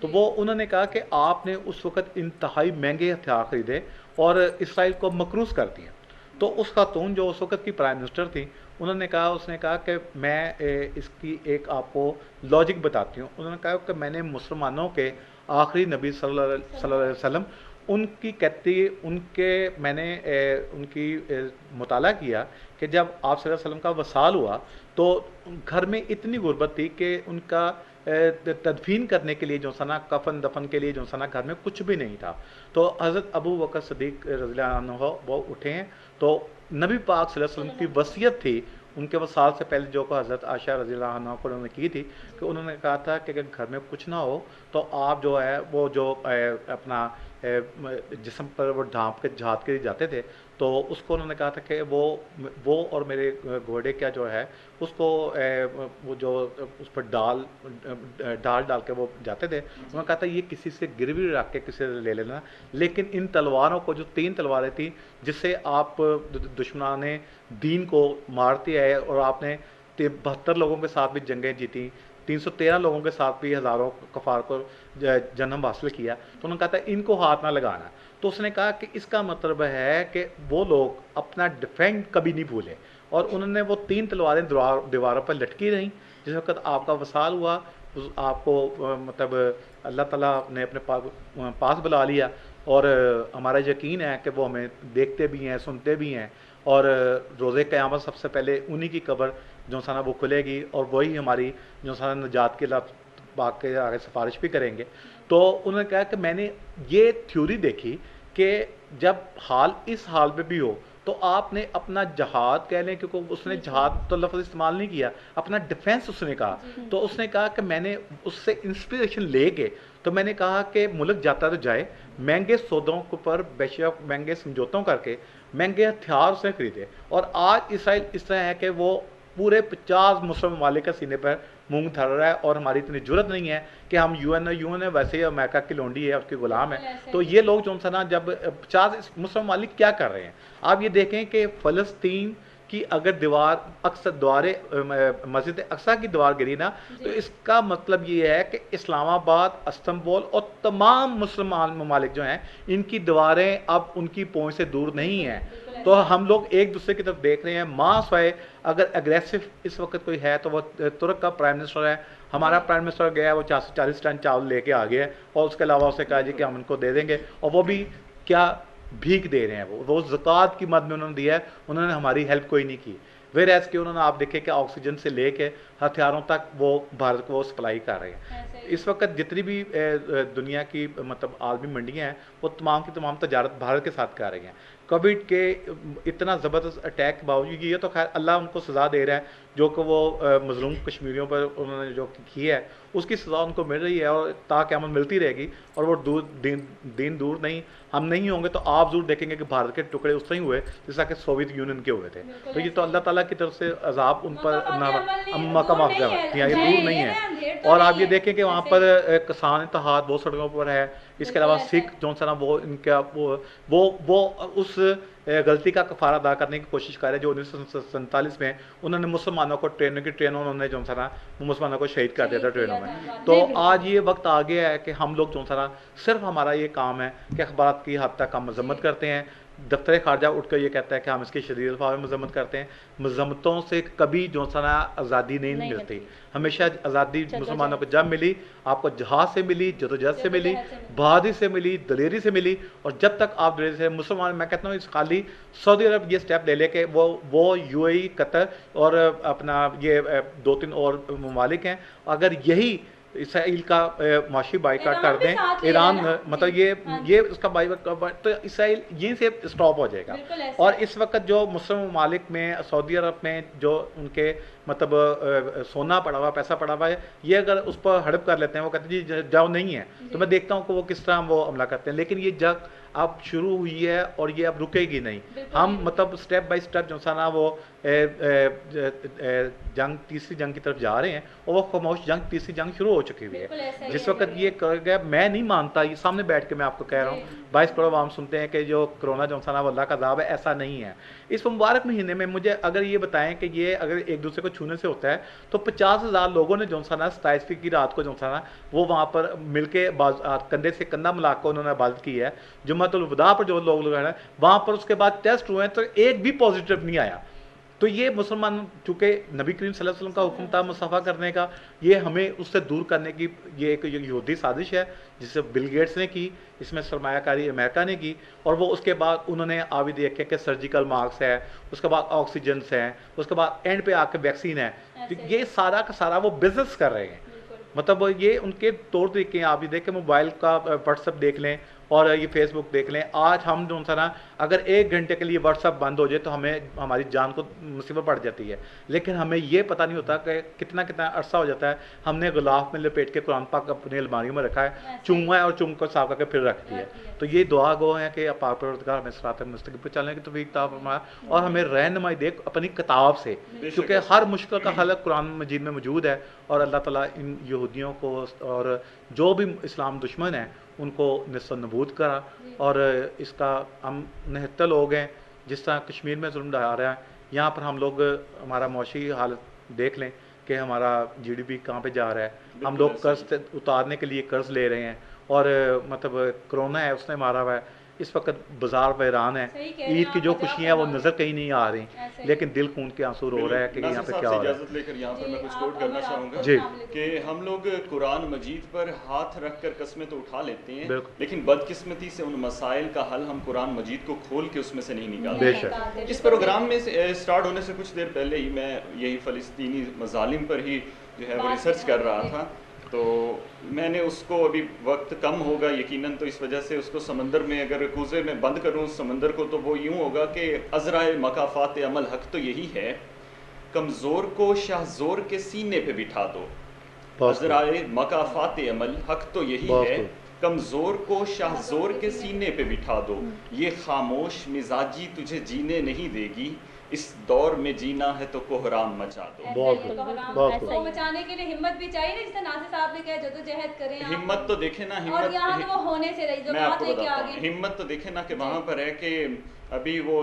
तो वो उन्होंने कहा कि आपने उस वक़्त इंतहाई महंगे हथियार खरीदे और इसराइल को मकरूज़ कर दिया। तो उस खातून जो उस वक़्त की प्राइम मिनिस्टर थी, उसने कहा कि मैं इसकी एक आपको लॉजिक बताती हूँ। उन्होंने कहा कि मैंने मुसलमानों के आखिरी नबी सल्लल्लाहु अलैहि वसल्लम उनकी कहती उनके मैंने उनकी मुताला किया कि जब आप सल्लल्लाहु अलैहि वसल्लम का वसाल हुआ तो घर में इतनी गुर्बत थी कि उनका तदफीन करने के लिए जो सना, कफन दफन के लिए जो सना घर में कुछ भी नहीं था। तो हज़रत अबू बकर सिद्दीक़ रज़ियल्लाहु अन्हु वो उठे हैं, तो नबी पाक सल्लल्लाहु अलैहि वसल्लम की वसीयत थी उनके वसाल से पहले जो को हज़रत आयशा रज़ियल्लाहु अन्हा को उन्होंने की थी, कि उन्होंने कहा था कि अगर घर में कुछ ना हो तो आप जो है वो जो अपना जिस्म पर वो ढाँप के जहाद के लिए जाते थे, तो उसको उन्होंने कहा था कि वो और मेरे घोड़े क्या जो है उसको वो जो उस पर डाल के वो जाते थे। उन्होंने कहा था ये किसी से गिरवी रख के किसी से ले लेना, लेकिन इन तलवारों को, जो 3 तलवारें थी जिससे आप दुश्मनान ने दीन को मारते आए, और आपने 72 लोगों के साथ भी जंगें जीती, 313 लोगों के साथ भी हज़ारों कफ़ार को जन्म हासिल किया, तो उन्होंने कहा था इनको हाथ ना लगाना। तो उसने कहा कि इसका मतलब है कि वो लोग अपना डिफेंड कभी नहीं भूले, और उन्होंने वो 3 तलवारें दीवारों पर लटकी रहीं। जिस वक्त आपका वसाल हुआ आपको मतलब अल्लाह ताला ने अपने पास बुला लिया, और हमारा यकीन है कि वो हमें देखते भी हैं, सुनते भी हैं, और रोज़े क़यामत सबसे पहले उन्हीं की कब्र जो सा ना वो खुलेगी, और वही हमारी जो सा निजात के पाक के आगे सिफारिश भी करेंगे। तो उन्होंने कहा कि मैंने ये थ्योरी देखी कि जब हाल इस हाल में भी हो तो आपने अपना जहाद कह लें, क्योंकि उसने जहाद तो लफ्ज़ इस्तेमाल नहीं किया, अपना डिफेंस उसने कहा। तो उसने कहा कि मैंने उससे इंस्पिरेशन लेके तो मैंने कहा कि मुल्क जाता तो जाए, महंगे सौदों पर बेशक महंगे समझौतों करके महंगे हथियार उसने खरीदे, और आज इसराइल इस तरह है कि वो पूरे 50 मुस्लिम ममालिक के सीने पर मूंग धर रहा है, और हमारी इतनी जरूरत नहीं है कि हम यूएन है वैसे ही अमेरिका की लोंडी है, उसके गुलाम है। तो ये लोग जो है ना, जब 50 मुस्लिम ममालिक क्या कर रहे हैं, आप ये देखें कि फ़लस्तीन की अगर दीवार अक्सर द्वारे मस्जिद अक्सा की दीवार गिरी ना, तो इसका मतलब ये है कि इस्लामाबाद, इस्तांबुल और तमाम मुसलमान ममालिक जो हैं इनकी दीवारें अब उनकी पहुँच से दूर नहीं हैं। तो हम लोग एक दूसरे की तरफ देख रहे हैं। मास है अगर एग्रेसिव इस वक्त कोई है तो वो तुर्क का प्राइम मिनिस्टर है। हमारा प्राइम मिनिस्टर गया है, वो 440 टन चावल लेके आ गया है, और उसके अलावा उसे कहा जी कि हम उनको दे देंगे, और वो भी क्या भीख दे रहे हैं। वो ज़कात की मद में उन्होंने दिया है, उन्होंने हमारी हेल्प कोई नहीं की। वेर एज के उन्होंने आप देखें कि ऑक्सीजन से लेके हथियारों तक वो भारत को वो सप्लाई कर रहे हैं। इस वक्त जितनी भी दुनिया की मतलब आलमी मंडियाँ हैं वो तमाम की तमाम तजारत भारत के साथ कर रही हैं। कोविड के इतना ज़बरदस्त अटैक के बावजूद, ये तो खैर अल्लाह उनको सज़ा दे रहा है, जो कि वो मज़लूम कश्मीरियों पर उन्होंने जो की है उसकी सज़ा उनको मिल रही है, और ताक़यामत मिलती रहेगी, और वो दिन दूर नहीं, हम नहीं होंगे तो आप ज़रूर देखेंगे कि भारत के टुकड़े उस तरह ही हुए जैसा कि सोवियत यूनियन के हुए थे। तो ये तो अल्लाह ताला की तरफ से अज़ाब उन पर का मामला है, यहाँ ये दूर नहीं है। और आप ये देखें कि वहाँ पर किसान इत्तेहाद वो सड़कों पर है, इसके अलावा सिख जो सा ना वो इनका वो उस गलती का कफारा अदा करने की कोशिश कर रहे हैं जो 1947 में उन्होंने मुसलमानों को ट्रेनों उन्होंने जो सा ना मुसलमानों को शहीद कर दिया था ट्रेनों में। तो आज ये वक्त आ गया है कि हम लोग जो सा ना सिर्फ हमारा ये काम है कि अखबार की हद तक हम मजम्मत करते हैं, दफ्तर खारजा उठकर ये कहता है कि हम इसकी शदीद अल्फाज में मजम्मत करते हैं। मजम्मतों से कभी जो सा ना आज़ादी नहीं मिलती, हमेशा आज़ादी मुसलमानों को जब मिली, आपको जहाज से मिली, जदोजहद से मिली, बहादुरी से मिली, दलेरी से मिली। और जब तक आप दलेरी से मुसलमान, मैं कहता हूँ इस खाली सऊदी अरब ये स्टेप ले लेके वो यूएई, कतर और अपना ये 2-3 और ममालिक हैं, अगर यही इसराइल का माशी बाइकाट कर दें, ईरान मतलब ये उसका बाइकाट, तो इसराइल यहीं से स्टॉप हो जाएगा। और इस वक्त जो मुस्लिम ममालिक में सऊदी अरब में जो उनके मतलब सोना पड़ा हुआ, पैसा पड़ा हुआ है, ये अगर उस पर हड़प कर लेते हैं, वो कहते हैं जी जाओ नहीं है, तो मैं देखता हूँ कि वो किस तरह वो हमला करते हैं। लेकिन ये जंग अब शुरू हुई है और ये अब रुकेगी नहीं। हम मतलब स्टेप बाय स्टेप जो सा ना वो जंग तीसरी जंग की तरफ जा रहे हैं, और वो खामोश जंग तीसरी जंग शुरू हो चुकी हुई है। जिस वक्त ये कर गया, मैं नहीं मानता, ये सामने बैठ के मैं आपको कह रहा हूँ, 22 करोड़ आवाम सुनते हैं कि जो कोरोना जो सा ना वो अल्लाह का अज़ाब है, ऐसा नहीं है। इस मुबारक महीने में मुझे अगर ये बताएं कि ये अगर एक दूसरे को छूने से होता है, तो 50,000 लोगों ने जो सा ना 27वीं की रात को जो सा ना वो वहाँ पर मिलके कंधे से कंधा मिलाकर उन्होंने इबादत की है। जुम्मतुल वदा पर जो लोग हैं वहाँ पर, उसके बाद टेस्ट हुए तो एक भी पॉजिटिव नहीं आया। तो ये मुसलमान, चूँकि नबी करीम सल्लल्लाहु अलैहि वसल्लम का हुक्म था मुसाफा करने का, ये हमें उससे दूर करने की ये एक यहूदी साजिश है जिसे बिल गेट्स ने की, इसमें सरमायाकारी अमेरिका ने की। और वो उसके बाद उन्होंने आवी देखे कि सर्जिकल मास्क है, उसके बाद ऑक्सीजन हैं, उसके बाद एंड पे आके वैक्सीन है। तो ये सारा का सारा वो बिजनेस कर रहे हैं। मतलब ये उनके तौर तरीके हैं। आप ये देखें, मोबाइल का व्हाट्सअप देख लें और ये फेसबुक देख लें। आज हम जो सा ना अगर 1 घंटे के लिए व्हाट्सअप बंद हो जाए तो हमें हमारी जान को मुसीबत पड़ जाती है। लेकिन हमें ये पता नहीं होता कि कितना कितना अरसा हो जाता है हमने गुलाफ में लपेट के कुरान पाक अपनी अलमारियों में रखा है, चूमा है और चूम को साफ करके फिर रख दिया। तो ये दुआ गो है कि पाक परवरदिगार हमें सिरात मुस्तकीम पर चलने की तौफीक अता फरमाए और हमें रहनुमाई दे अपनी किताब से, क्योंकि हर मुश्किल का हल कुरान मजीद में मौजूद है। और अल्लाह ताला इन यहूदियों को और जो भी इस्लाम दुश्मन है उनको निस्सनबूद करा। और इसका हम निहत्तर लोग हैं, जिस तरह कश्मीर में जुल्म ढा रहा है, यहाँ पर हम लोग हमारा मौशी हालत देख लें कि हमारा GDP कहाँ पे जा रहा है। हम लोग कर्ज उतारने के लिए कर्ज ले रहे हैं और मतलब कोरोना है उसने मारा हुआ है। इस वक्त बाजार वैरान है, ईद की जो खुशियाँ हैं वो नज़र कहीं नहीं आ रही, लेकिन दिल खून के आंसू रो रहा है कि यहाँ पे क्या हो रहा है। इजाज़त लेकर यहाँ पर मैं कुछ कोट करना चाहूँगा कि हम लोग कुरान मजीद पर हाथ रख कर कस्में तो उठा लेते हैं, लेकिन बदकिस्मती से उन मसाइल का हल हम कुरान मजीद को खोल के उसमें से नहीं निकालते। बेशक इस प्रोग्राम में स्टार्ट होने से कुछ देर पहले ही मैं यही फ़लस्तीनी मज़ालिम पर ही जो है वो रिसर्च कर रहा था। तो मैंने उसको, अभी वक्त कम होगा यकीनन, तो इस वजह से उसको समंदर में अगर कूज़े में बंद करूँ समंदर को, तो वो यूँ होगा कि अज़राए मकाफ़ात अमल हक तो यही है, कमज़ोर को शाहज़ोर के सीने पे बिठा दो। अज़राए मकाफ़ात अमल हक तो यही है, कमज़ोर को शाहज़ोर के सीने पे बिठा दो। ये खामोश मिजाजी तुझे जीने नहीं देगी, इस दौर में जीना है तो कोहराम मचा दो। बहुत मचाने के लिए हिम्मत भी चाहिए ना, जिसे नासिर साहब ने कहा जदोजहद करें। हिम्मत तो देखे ना, हिम्मत, और यहाँ तो वो होने से रही, जो मैं आपको बताता हूँ, आगे हिम्मत तो देखे ना कि वहाँ पर है कि अभी वो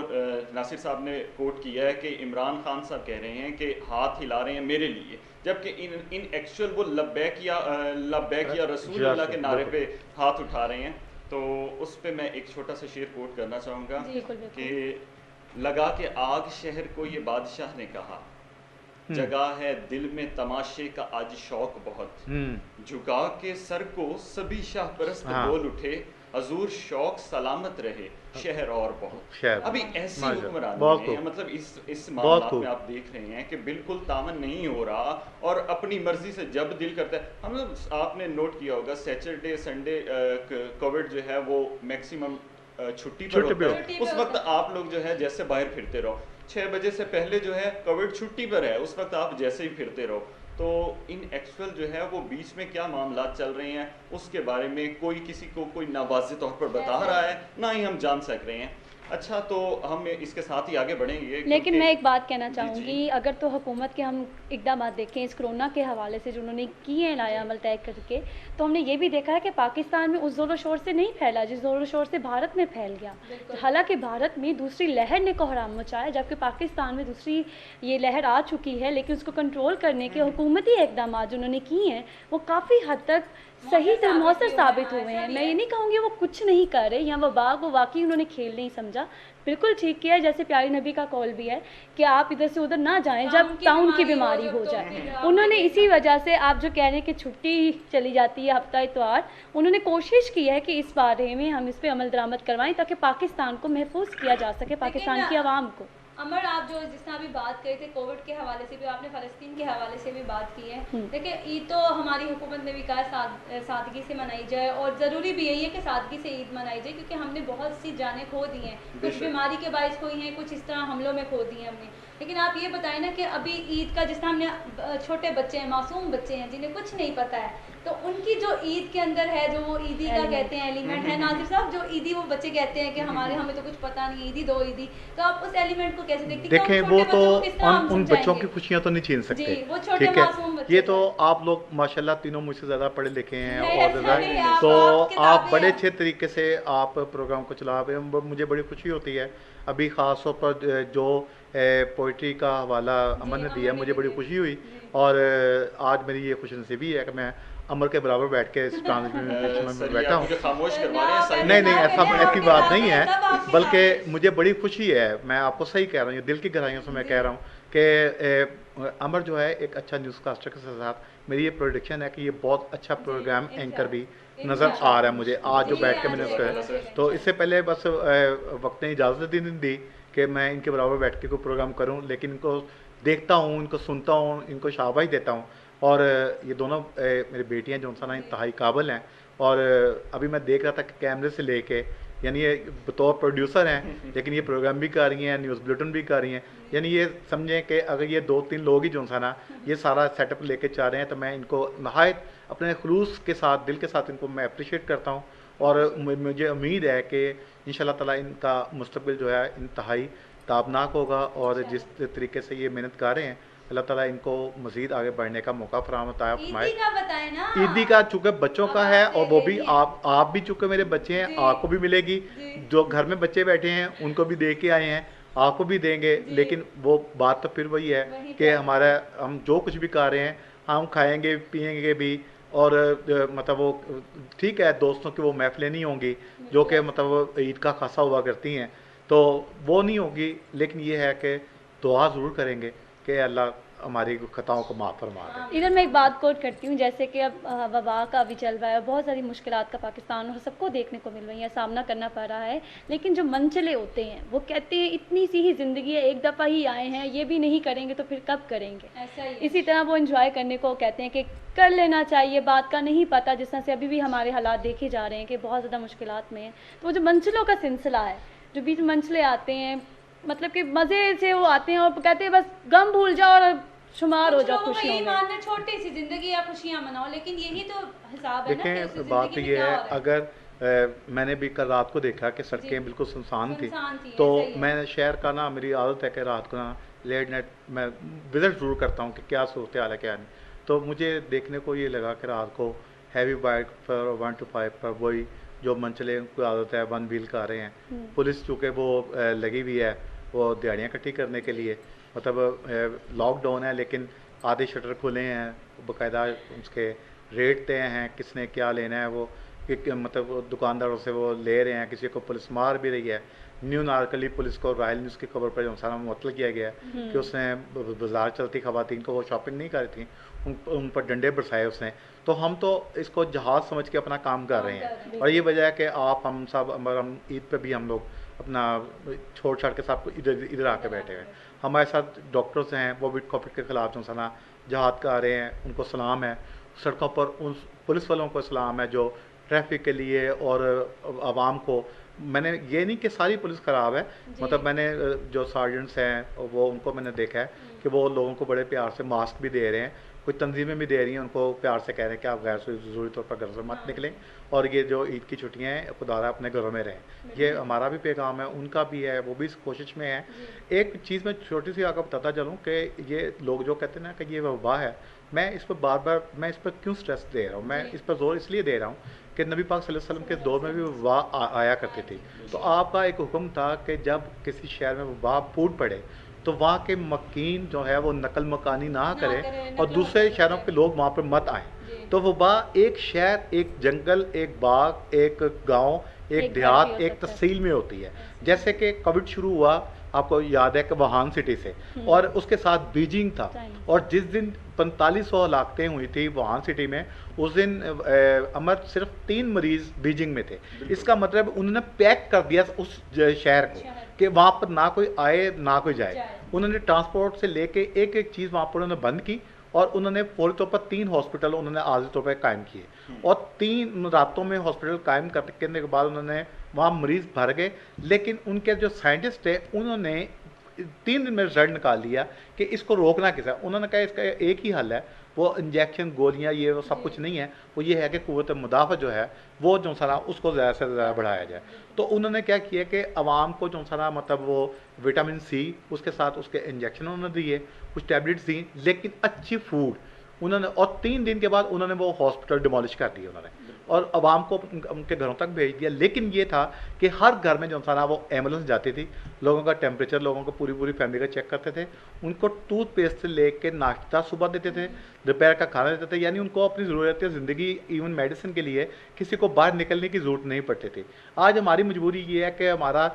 नासिर साहब ने कोट किया है कि इमरान खान साहब कह रहे हैं कि हाथ हिला रहे हैं मेरे लिए, जबकि इन एक्चुअल वो लब्बैक या रसूल अल्लाह के नारे पे हाथ उठा रहे हैं। तो उस पर मैं एक छोटा सा शेर कोट करना चाहूँगा कि लगा के आग शहर को ये बादशाह ने कहा, जगा है दिल में तमाशे का आज शौक बहुत, झुका के सर को सभी शाह परस्त बोल उठे, हजूर शौक सलामत रहे शहर और बहुत। अभी ऐसी हुक्मरानी है, मतलब इस मामला में आप देख रहे हैं कि बिल्कुल तामन नहीं हो रहा और अपनी मर्जी से जब दिल करता है। हम लोग, आपने नोट किया होगा सैटरडे संडे कोविड जो है वो मैक्सिमम छुट्टी पर होता है। उस वक्त आप लोग जो है जैसे बाहर फिरते रहो, 6 बजे से पहले जो है कोविड छुट्टी पर है, उस वक्त आप जैसे ही फिरते रहो। तो इन एक्चुअल जो है वो बीच में क्या मामला चल रहे हैं उसके बारे में कोई किसी को कोई ना वाज़ेह तौर पर बता रहा है, ना ही हम जान सक रहे हैं। अच्छा, तो हम इसके साथ ही आगे बढ़ेंगे, लेकिन मैं एक बात कहना जी, चाहूँगी, जी। अगर तो हुकूमत के हम इकदाम देखें इस कोरोना के हवाले से जो उन्होंने किए हैं लाया अमल तय करके, तो हमने ये भी देखा है कि पाकिस्तान में उस ज़ोर शोर से नहीं फैला जिस ज़ोर शोर से भारत में फैल गया। हालांकि भारत में दूसरी लहर ने कोहराम मचाया, जबकि पाकिस्तान में दूसरी ये लहर आ चुकी है, लेकिन उसको कंट्रोल करने के हुकूमती इकदाम जो उन्होंने किए हैं वो काफ़ी हद तक सही मौसर साबित हुए हैं। मैं ये नहीं कहूँगी वो कुछ नहीं कर रहे या वो वाकई उन्होंने खेल नहीं समझा, बिल्कुल ठीक किया है। जैसे प्यारी नबी का कॉल भी है कि आप इधर से उधर ना जाएं जब टाउन की बीमारी हो जाए। उन्होंने इसी वजह से आप जो कह रहे हैं कि छुट्टी चली जाती है हफ्ता इतवार, उन्होंने कोशिश की है कि इस बारे में हम इस पर अमल दरामद करवाएं ताकि पाकिस्तान को महफूज किया जा सके, पाकिस्तान की आवाम को। अमर, आप जो जिस तरह अभी बात करे थे कोविड के हवाले से भी, आपने फ़लस्तीन के हवाले से भी बात की है। देखिए, ईद तो हमारी हुकूमत ने भी कहा सादगी से मनाई जाए, और ज़रूरी भी यही है कि सादगी से ईद मनाई जाए, क्योंकि हमने बहुत सी जानें खो दी हैं, कुछ बीमारी के बायस खोई हैं, कुछ इस तरह हमलों में खो दी हैं हमने। लेकिन आप ये बताएं ना कि अभी ईद का, जिस तरह हमने छोटे बच्चे हैं, मासूम बच्चे हैं जिन्हें कुछ नहीं पता है, तो उनकी जो ईद के अंदर है, जो वो ईदी का कहते हैं एलिमेंट है, नासिर साहब, जो ईदी वो बच्चे कहते हैं कि हमें तो कुछ पता नहीं, ईदी दो ईदी, तो आप उस एलिमेंट को कैसे देखते हैं? देखें, वो तो उन बच्चों की खुशियां तो नहीं छीन सकते, ठीक है। ये तो आप लोग माशाल्लाह तीनों मुझसे ज़्यादा पढ़े लिखे हैं और ज़्यादा, तो आप बड़े अच्छे तरीके से आप प्रोग्राम को चला रहे हैं, मुझे बड़ी खुशी होती है। अभी ख़ास तौर पर जो पोइट्री का हवाला अमर ने दिया, मुझे बड़ी खुशी हुई, और आज मेरी ये खुशनसीबी है कि मैं अमर के बराबर बैठ के इस ट्रांसमिशन में बैठा हूँ। नहीं, ऐसी बात नहीं है, बल्कि मुझे बड़ी खुशी है। मैं आपको सही कह रहा हूँ, दिल की गहराइयों से मैं कह रहा हूँ कि अमर जो है एक अच्छा न्यूज़ कास्टर के साथ, मेरी ये प्रोडिक्शन है कि ये बहुत अच्छा प्रोग्राम एंकर भी नज़र आ रहा है मुझे आज जो बैठ के मैंने उसका। तो इससे पहले बस वक्त ने इजाज़त दी कि मैं इनके बराबर बैठ के कोई प्रोग्राम करूं, लेकिन इनको देखता हूं, इनको सुनता हूं, इनको शाबाश देता हूं। और ये दोनों मेरी बेटियां जो सा ना इंतहाई काबिल हैं, और अभी मैं देख रहा था कि कैमरे से लेके, यानी ये बतौर प्रोड्यूसर हैं लेकिन ये प्रोग्राम भी कर रही हैं, न्यूज़ बुलेटिन भी कर रही हैं, यानी ये समझें कि अगर ये 2-3 लोग ही जो सा ना ये सारा सेटअप लेके चाह रहे हैं, तो मैं इनको नहायत अपने खुलूस के साथ, दिल के साथ इनको मैं अप्रिशिएट करता हूँ। और मुझे उम्मीद है कि इंशाल्लाह ताला इनका मुस्तकबिल जो है इंतहाई ताबनाक होगा, और जिस तरीके से ये मेहनत कर रहे हैं, अल्लाह ताला इनको मज़ीद आगे बढ़ने का मौका फराहम फरमाए। ईदी का चूँकि बच्चों का है, और वो भी आप भी चूँकि मेरे बच्चे हैं, आपको भी मिलेगी, जो घर में बच्चे बैठे हैं उनको भी दे के आए हैं, आपको भी देंगे। लेकिन वो बात तो फिर वही है कि हम जो कुछ भी कर रहे हैं, हम खाएँगे पिएँगे भी, और मतलब वो ठीक है, दोस्तों की वो महफिलें नहीं होंगी जो कि मतलब ईद का खासा हुआ करती हैं, तो वो नहीं होगी। लेकिन ये है कि दुआ ज़रूर करेंगे कि अल्लाह हमारी खताओं को माफ़ फरमा दे। इधर मैं एक बात कोट करती हूँ, जैसे कि अब वबा का भी चल रहा है, बहुत सारी मुश्किलात का पाकिस्तान और सबको देखने को मिल रही है, सामना करना पड़ रहा है। लेकिन जो मनचले होते हैं वो कहते हैं इतनी सी ही ज़िंदगी है, एक दफ़ा ही आए हैं, ये भी नहीं करेंगे तो फिर कब करेंगे। ऐसा ही इसी तरह वो इंजॉय करने को कहते हैं कि कर लेना चाहिए, बात का नहीं पता, जिस तरह से अभी भी हमारे हालात देखे जा रहे हैं कि बहुत ज़्यादा मुश्किलात में है। तो वो जो मनचलों का सिलसिला है, जो बीच मंचले आते हैं, मतलब कि मज़े से वो आते हैं और कहते हैं बस गम भूल जाओ और शुमार हो जाओ खुशियों में, छोटी सी जिंदगी या खुशियां मनाओ, लेकिन यही तो हिसाब है ना। देखें, बात ये है, अगर मैंने भी कल रात को देखा कि सड़कें बिल्कुल सुनसान थी, तो मैं शहर का ना, मेरी आदत है कि रात को ना लेट नाइट मैं विजिट ज़रूर करता हूँ कि क्या सूरत हाल है क्या नहीं। तो मुझे देखने को ये लगा कि रात को हैवी बाइक पर 1 to 5 पर वही जो मंचले उनको आदत है 1 व्हील का आ रहे हैं। पुलिस चूँकि वो लगी हुई है वो दिहाड़ियाँ इकट्ठी करने के लिए, मतलब लॉकडाउन है लेकिन आधे शटर खुले हैं, बाकायदा उसके रेट तय हैं, किसने क्या लेना है वो मतलब दुकानदारों से वो ले रहे हैं। किसी को पुलिस मार भी रही है। न्यू नारकली पुलिस को रॉयल न्यूज़ की खबर पर जो सारा मुअत्तल किया गया है कि उसने बाजार चलती खवातीन को, वो शॉपिंग नहीं कर रही थी, उन पर डंडे बरसाए उसने। तो हम तो इसको जहाज़ समझ के अपना काम कर रहे हैं, और ये वजह है कि हम सब हम ईद पे भी हम लोग अपना छोड़ छाड़ के सब इधर आके बैठे हैं। हमारे साथ डॉक्टर्स हैं, वो भी कोविड के ख़िलाफ़ जो सना जहाद कर रहे हैं, उनको सलाम है। सड़कों पर उन पुलिस वालों को सलाम है जो ट्रैफिक के लिए और आवाम को, मैंने ये नहीं कि सारी पुलिस ख़राब है, मतलब मैंने जो सार्जेंट्स हैं वो उनको मैंने देखा है कि वो लोगों को बड़े प्यार से मास्क भी दे रहे हैं, कुछ तंजीमें भी दे रही हैं, उनको प्यार से कह रहे हैं कि आप गैर ज़रूरी तौर पर घर से मत निकलें और ये जो ईद की छुट्टियां हैं खुदारा अपने घरों में रहें। ये हमारा भी पैगाम है, उनका भी है, वो भी इस कोशिश में है। एक चीज़ मैं छोटी सी आपको बताता चलूँ कि ये लोग जो कहते हैं ना कि ये वबा है, मैं इस पर बार बार मैं इस पर क्यों स्ट्रेस दे रहा हूँ, मैं इस पर जोर इसलिए दे रहा हूँ कि नबी पाक सल्लल्लाहु अलैहि वसल्लम के दौर में भी वबा आया करती थी। तो आपका एक हुक्म था कि जब किसी शहर में वबा फूट पड़े तो वहाँ के मकीन जो है वो नकल मकानी ना करें और दूसरे शहरों के लोग वहाँ पर मत आएँ। तो वबा एक शहर, एक जंगल, एक बाग, एक गांव, एक देहात, एक तहसील में होती है। जैसे कि कोविड शुरू हुआ, आपको याद है कि वुहान सिटी से, और उसके साथ बीजिंग था, और जिस दिन 4500 हलाकतें हुई थी वुहान सिटी में, उस दिन अमर सिर्फ 3 मरीज बीजिंग में थे। इसका मतलब उन्होंने पैक कर दिया उस शहर को कि वहाँ पर ना कोई आए ना कोई जाए। उन्होंने ट्रांसपोर्ट से लेके एक एक चीज़ वहाँ पर उन्होंने बंद की, और उन्होंने फौरी तौर पर 3 हॉस्पिटल उन्होंने आर्जी तौर पर कायम किए, और 3 रातों में हॉस्पिटल कायम करने के बाद उन्होंने वहाँ मरीज़ भर गए। लेकिन उनके जो साइंटिस्ट थे उन्होंने 3 दिन में रिजल्ट निकाल लिया कि इसको रोकना कैसा। उन्होंने कहा इसका एक ही हल है, वो इंजेक्शन, गोलियाँ, ये वो सब कुछ नहीं है, वो ये है कि क़ुव्वत मुदाफ़ा जो है वो जो सारा उसको ज़्यादा से ज़्यादा बढ़ाया जाए। तो उन्होंने क्या किया कि आवाम को जो सारा मतलब वो विटामिन सी, उसके साथ उसके इंजेक्शन उन्होंने दिए, कुछ टैबलेट्स दी, लेकिन अच्छी फूड उन्होंने, और 3 दिन के बाद उन्होंने वो हॉस्पिटल डिमोलिश कर दिए उन्होंने, और आवाम को उनके घरों तक भेज दिया। लेकिन ये था कि हर घर में जो था ना वो एम्बुलेंस जाती थी, लोगों का टेम्परेचर, लोगों को पूरी फैमिली का चेक करते थे, उनको टूथपेस्ट से लेके नाश्ता सुबह देते थे, दोपहर का खाना देते थे, यानी उनको अपनी ज़रूरत ज़िंदगी, इवन मेडिसिन के लिए किसी को बाहर निकलने की ज़रूरत नहीं पड़ती थी। आज हमारी मजबूरी ये है कि हमारा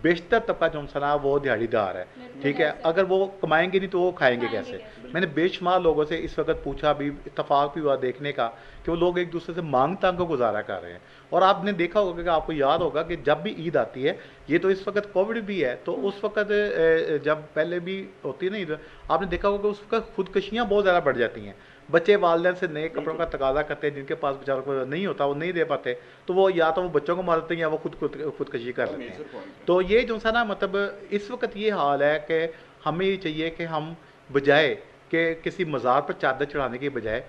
बेशतर तबका जो सा ना वो दिहाड़ीदार है, ठीक है, अगर वो कमाएंगे नहीं तो वो खाएंगे कैसे। मैंने बेशुमार लोगों से इस वक्त पूछा भी, इत्तफाक भी हुआ देखने का कि वो लोग एक दूसरे से मांग तांग को गुजारा कर रहे हैं। और आपने देखा होगा कि आपको याद होगा कि जब भी ईद आती है, ये तो इस वक्त कोविड भी है, तो उस वक्त जब पहले भी होती है ना ईद, आपने देखा होगा कि उस वक्त खुदकशियाँ बहुत ज़्यादा बढ़ जाती हैं। बच्चे वालिदैन से नए कपड़ों का तकाजा करते हैं, जिनके पास बेचारों को नहीं होता वो नहीं दे पाते, तो वो या तो वो बच्चों को मारते हैं या वो खुदकशी कर लेते हैं। तो ये जो सा ना मतलब इस वक्त ये हाल है कि हमें ये चाहिए कि हम बजाय कि किसी मज़ार पर चादर चढ़ाने की बजाय,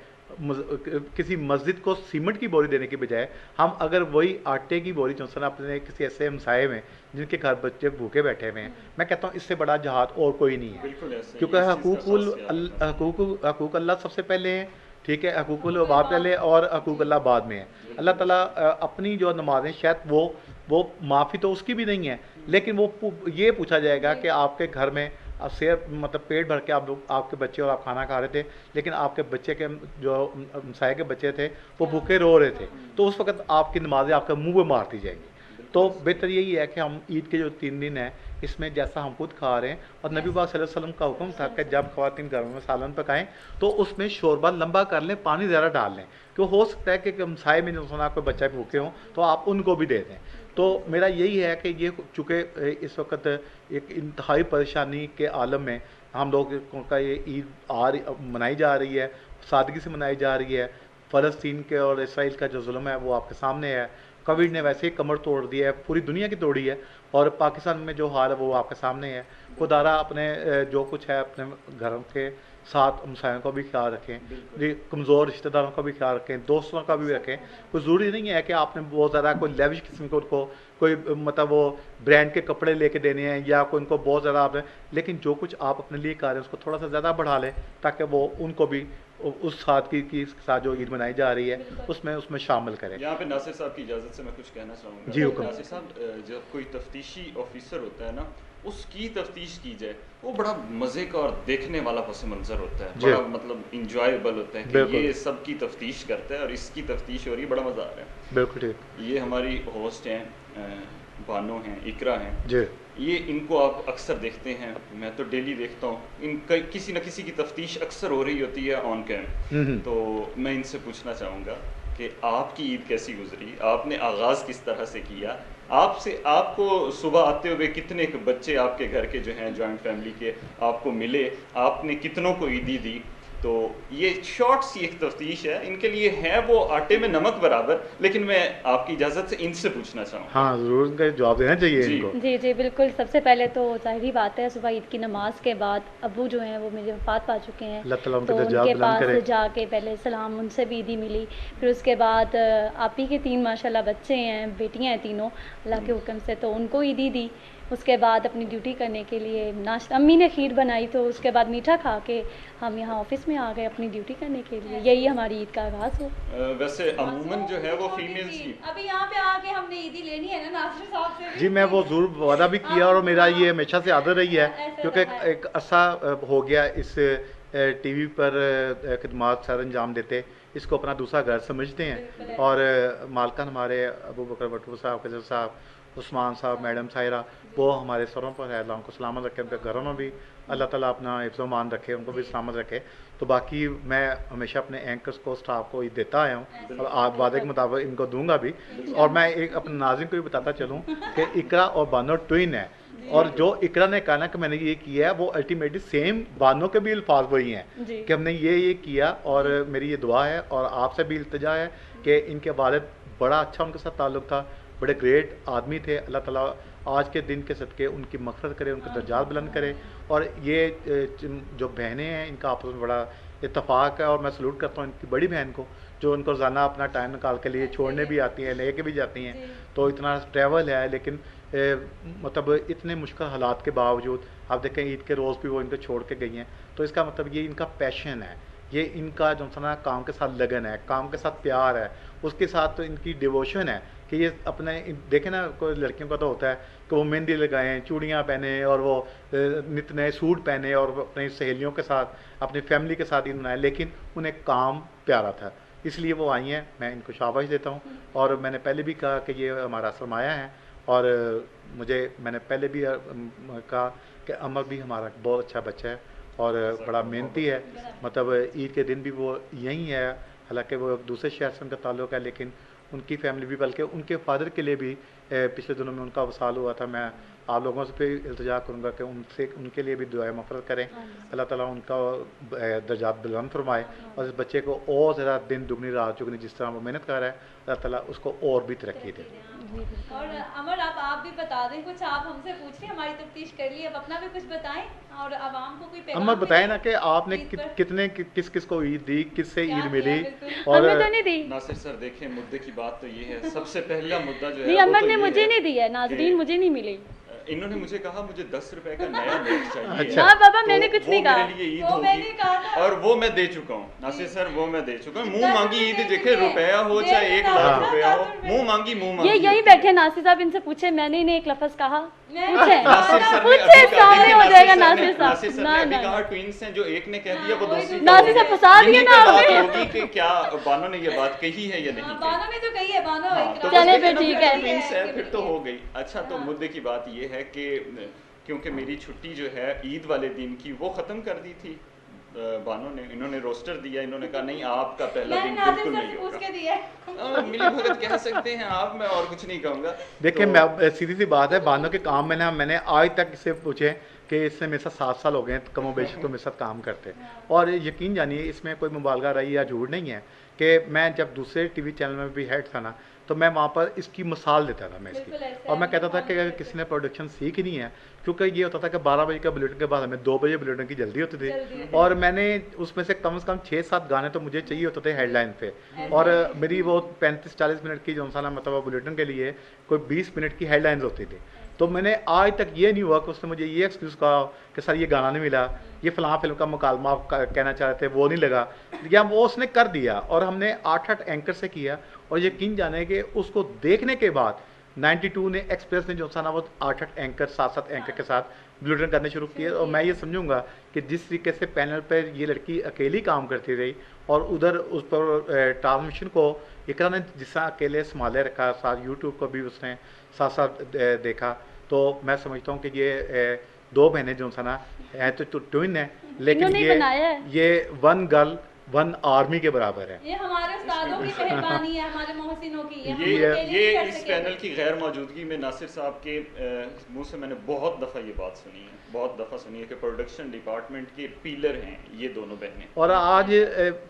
किसी मस्जिद को सीमेंट की बोरी देने की बजाय, हम अगर वही आटे की बोरी जो ना अपने किसी ऐसे हमसाए में जिनके घर बच्चे भूखे बैठे हुए हैं, मैं कहता हूँ इससे बड़ा जहाद और कोई नहीं है, क्योंकि हकूक़ अल्लाह सबसे पहले हैं, ठीक है, हकूक़ुल इबाद पहले और हकूक़ अल्लाह बाद में है। अल्लाह ताला अपनी जो नमाज़ें, शायद वो माफ़ी तो उसकी भी नहीं है, लेकिन वो ये पूछा जाएगा कि आपके घर में अब सेहत मतलब पेट भर के आप लोग, आपके बच्चे और आप खाना खा रहे थे, लेकिन आपके बच्चे के जो साय के बच्चे थे वो भूखे रो रहे थे, तो उस वक्त आपकी नमाज़ें आपके मुंह पे मारती जाएंगी। तो बेहतर यही है कि हम ईद के जो 3 दिन हैं इसमें जैसा हम खुद खा रहे हैं, और नबी पाक सल्लल्लाहु अलैहि वसल्लम का हुक्म था कि जब ख़वातीन घरों में सालन पकाएं तो उसमें शोरबा लंबा कर लें, पानी ज़्यादा डाल लें, क्यों हो सकता है कि हमसाए में जो सुना कोई बच्चा भूखे हों तो आप उनको भी दे दें। तो मेरा यही है कि ये चूँकि इस वक्त एक इंतहाई परेशानी के आलम में हम लोग का ये ईद मनाई जा रही है, सादगी से मनाई जा रही है। फ़लस्तीन के और इसराइल का जो जुल्म है वो आपके सामने है, कोविड ने वैसे ही कमर तोड़ दी है, पूरी दुनिया की तोड़ी है, और पाकिस्तान में जो हाल है वो आपके सामने है। खुदारा अपने जो कुछ है अपने घरों के साथ हमसायों का भी ख्याल रखें, कमज़ोर रिश्तेदारों का भी ख्याल रखें, दोस्तों का भी रखें। कोई ज़रूरी नहीं है कि आपने बहुत ज़्यादा कोई लेविश किस्म के उनको कोई मतलब वो ब्रांड के कपड़े लेके देने हैं या कोई उनको बहुत ज़्यादा आपने, लेकिन जो कुछ आप अपने लिए कर रहे हैं उसको थोड़ा सा ज़्यादा बढ़ा लें, ताकि वो उनको भी उस सादगी की साथ जो ईद मनाई जा रही है उसमें शामिल करें। यहाँ पे नासिर साहब की इजाज़त से मैं कुछ कहना चाहूँगा। जी हुक्म। नासिर साहब, जब कोई तफ्तीशी ऑफिसर होता है ना, उसकी तफ्तीश की जाए, वो बड़ा मज़े का और देखने वाला पस मंज़र होता है, बड़ा मतलब इंजॉयबल होता है कि ये सब की तफ्तीश करता है और इसकी तफ्तीश हो रही है, बड़ा मज़ा आ रहा है। बिल्कुल ठीक। ये हमारी होस्ट हैं, बानो हैं, इकरा हैं जी, ये इनको आप अक्सर देखते हैं, मैं तो डेली देखता हूँ, इनका किसी न किसी की तफ्तीश अक्सर हो रही होती है ऑन कैम। तो मैं इनसे पूछना चाहूँगा कि आपकी ईद कैसी गुजरी, आपने आगाज़ किस तरह से किया, आपको सुबह आते हुए कितने बच्चे आपके घर के जो हैं जॉइंट फैमिली के आपको मिले, आपने कितनों को ईदी दी, तो ये शॉर्ट सी एक तफ्तीश है, इनके लिए है वो आटे में नमक बराबर, लेकिन मैं आपकी इजाज़त से इनसे पूछना चाहूँगा। हाँ ज़रूर, इनका जवाब देना चाहिए इनको। जी जी बिल्कुल। सबसे पहले तो ज़ाहिर बात है, सुबह ईद की नमाज के बाद अबू जो हैं वो मेरे वफ़ात पा चुके हैं, तो उनके पास जाके पहले सलाम, उनसे भी ईदी मिली। फिर उसके बाद आप ही के 3 माशाल्लाह बच्चे हैं, बेटियाँ हैं तीनों अल्लाह के हुक्म से, तो उनको ईदी दी। उसके बाद अपनी ड्यूटी करने के लिए नाश्ता, अम्मी ने खीर बनाई, तो उसके बाद मीठा खा के हम यहाँ ऑफिस में आ गए अपनी ड्यूटी करने के लिए। यही हमारी ईद का आगाज़ हो। वैसे अमूमन जो है वो फीमेल्स की अभी यहाँ पे आके हमने ईदी लेनी है ना नासिर साहब से। जी मैं वो ज़रूर वादा भी किया, और मेरा ये हमेशा से आदत रही है, क्योंकि एक अरसा हो गया इस टीवी पर खिदमत सर अंजाम देते, इसको अपना दूसरा घर समझते हैं। और मालकन हमारे अबू बकर भट्टू साहब, खजर साहब, उस्मान साहब, मैडम सायरा, वो हमारे सरों पर है, अल्लाह उनको सलामत रखे, उनके घरों में भी अल्लाह ताला अपना हिफ्ज़-ओ-मान रखे, उनको भी सलामत रखे। तो बाकी मैं हमेशा अपने एंकर्स को, स्टाफ को ये देता आया हूँ, और आप वादे के मुताबिक इनको दूंगा भी। और मैं एक अपने नाज़रीन को भी बताता चलूँ कि इकरा और बानो ट्विन है, और जो इकरा ने कहा ना कि मैंने ये किया है, वो अल्टीमेटली सेम बानो के भी अल्फाज वही हैं कि हमने ये किया। और मेरी ये दुआ है और आपसे भी इल्तिजा है कि इनके वालिद बड़ा अच्छा उनके साथ ताल्लुक़ था, बड़े ग्रेट आदमी थे। अल्लाह ताला आज के दिन के सदक़े उनकी मग़फ़िरत करे, उनके दर्जात बुलंद करे। और ये जो बहनें हैं, इनका आपस में बड़ा इत्तेफाक है, और मैं सलूट करता हूँ इनकी बड़ी बहन को, जो उनको रोज़ाना अपना टाइम निकाल के लिए छोड़ने भी आती हैं, लेके भी जाती हैं। तो इतना ट्रैवल है, लेकिन मतलब इतने मुश्किल हालात के बावजूद आप देखें ईद के रोज़ भी वो इनको छोड़ के गई हैं। तो इसका मतलब ये इनका पैशन है, ये इनका जो सा ना काम के साथ लगन है, काम के साथ प्यार है, उसके साथ तो इनकी डिवोशन है कि ये अपने देखें ना, कोई लड़कियों का तो होता है कि वो मेहंदी लगाएं, चूड़ियाँ पहने, और वो नित नए सूट पहने, और अपनी सहेलियों के साथ, अपनी फैमिली के साथ ईद मनाएं, लेकिन उन्हें काम प्यारा था, इसलिए वो आई हैं। मैं इनको शाबाश देता हूँ। और मैंने पहले भी कहा कि ये हमारा सरमाया है, और मैंने पहले भी कहा कि अमर भी हमारा बहुत अच्छा बच्चा है और बड़ा मेहनती है। मतलब ईद के दिन भी वो यहीं है, हालांकि वो एक दूसरे शहर से उनका ताल्लुक़ है, लेकिन उनकी फैमिली भी, बल्कि उनके फादर के लिए भी पिछले दिनों में उनका वसाल हुआ था। मैं आप लोगों से भी इल्तिजा करूँगा कि उनके लिए भी दुआएं मफ़रत करें, अल्लाह ताला उनका दर्जात बुलंद फरमाए, और इस बच्चे को और ज़्यादा दिन दुगनी रात चुगनी, जिस तरह वो मेहनत कर रहा है, अल्लाह ताला उसको और भी तरक्की दे। और अमर आप भी बता दें कुछ, आप हमसे पूछ रहे, हमारी तफ्तीश कर ली, अब अपना भी कुछ बताएं और आवाम को कोई पैगाम। अमर बताएं ना कि आपने कितने किस किस को ईद दी, किससे ईद मिली। और हमें तो नहीं दी। नासिर सर देखें, मुद्दे की बात तो ये है, सबसे पहला मुद्दा जो है नहीं, अमर ने मुझे नहीं दी है, नाज़रीन मुझे नहीं मिली। इन्होंने मुझे कहा मुझे 10 रुपए का नया नोट चाहिए। अच्छा। हाँ बाबा, तो मैंने कुछ नहीं कहा, मेरे लिए ईद होगी, और वो मैं दे चुका हूँ। नासिर सर वो मैं दे चुका हूँ। मुंह मांगी ईद देखे, रुपया हो चाहे 1 लाख रुपया हो, मुंह मांगी ये यही बैठे नासिर साहब, इनसे पूछे, मैंने इन्हें एक लफ्ज कहा, पूछे नासिर सर सामने हो जाएगा नासिर साहब। ना ना कहा ट्विंस हैं, जो एक ने कह दिया वो दूसरी नासिर साहब फंसा दिए ना आपने। होगी कि क्या बानो ने ये बात कही है या नहीं। बानो ने जो कही है, बानो चले फिर ठीक है, ट्विंस है फिर तो हो गई। अच्छा, तो मुद्दे की बात ये है कि क्योंकि मेरी छुट्टी जो है ईद वाले दिन की वो ख़त्म कर दी थी बानो ने, इन्होंने रोस्टर दिया, इन्होंने कहा नहीं आपका पहला दिन बिल्कुल नहीं होगा। मिली भगत कह सकते हैं आप, मैं और कुछ नहीं कहूँगा। देखिए मैं सीधी सी बात है, बानो के काम में ना मैंने आज तक इससे पूछे कि इससे मेरे साथ 7 साल हो गए, कमो बेशक तो मेरे साथ काम करते, और यकीन जानिए इसमें कोई मुबालगा रही या झूठ नहीं है कि मैं जब दूसरे टीवी चैनल में भी हेड था ना, तो मैं वहाँ पर इसकी मिसाल देता था मैं इसकी, और मैं कहता था कि अगर किसी ने प्रोडक्शन सीखनी है, क्योंकि ये होता था कि 12 बजे का बुलेटिन के बाद हमें 2 बजे बुलेटिन की जल्दी होती थी, और मैंने उसमें से कम 6-7 गाने तो मुझे चाहिए होते थे हेडलाइन पे, और मेरी वो 35-40 मिनट की जो सा मतलब बुलेटिन के लिए कोई 20 मिनट की हेडलाइंस होती थी। तो मैंने आज तक ये नहीं हुआ कि उसने मुझे ये एक्सक्यूज़ कहा कि सर ये गाना नहीं मिला, ये फ़लाँ फिल्म का मुकालमा आप कहना चाह रहे थे वो नहीं लगा, या वो उसने कर दिया। और हमने 8-8 एंकर से किया, और यकीन जाने कि उसको देखने के बाद 92 ने एक्सप्रेस ने जो सा ना वो 8-8 एंकर 7-7 एंकर के साथ बुलेटिन करने शुरू किए। और मैं ये समझूंगा कि जिस तरीके से पैनल पर ये लड़की अकेली काम करती रही, और उधर उस पर ट्रांसमिशन को इकरा ने जिस तरह अकेले संभाले रखा, साथ यूट्यूब को भी उसने साथ साथ देखा, तो मैं समझता हूँ कि ये 2 बहनें जो सा ना है तो ट्विन है, लेकिन ये 1 गर्ल वन आर्मी के बराबर है। ये हमारे उस्तादों की मेहरबानी है, हमारे मोहसिनों की। ये इस पैनल की गैर मौजूदगी में नासिर साहब के मुंह से मैंने बहुत दफ़ा ये बात सुनी है, बहुत दफ़ा सुनी है कि प्रोडक्शन डिपार्टमेंट के पिलर हैं ये दोनों बहनें। और आज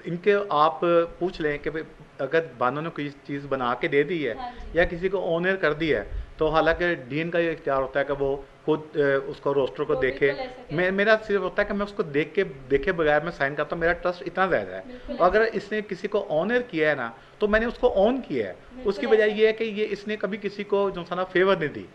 इनके आप पूछ लें कि अगर बानो ने कोई चीज़ बना के दे दी है या किसी को ऑनर कर दिया है, तो हालांकि डीन का ये इख्तियार होता है कि वो खुद उसको रोस्टर को देखे। मेरा सिर्फ होता है कि मैं उसको देखे बगैर मैं साइन करता हूँ, मेरा ट्रस्ट इतना ज़्यादा है। अगर इसने किसी को ऑनर किया है ना, तो मैंने उसको ऑन किया है। उसकी वजह ये है कि ये इसने कभी किसी को जो सा ना फेवर नहीं दी,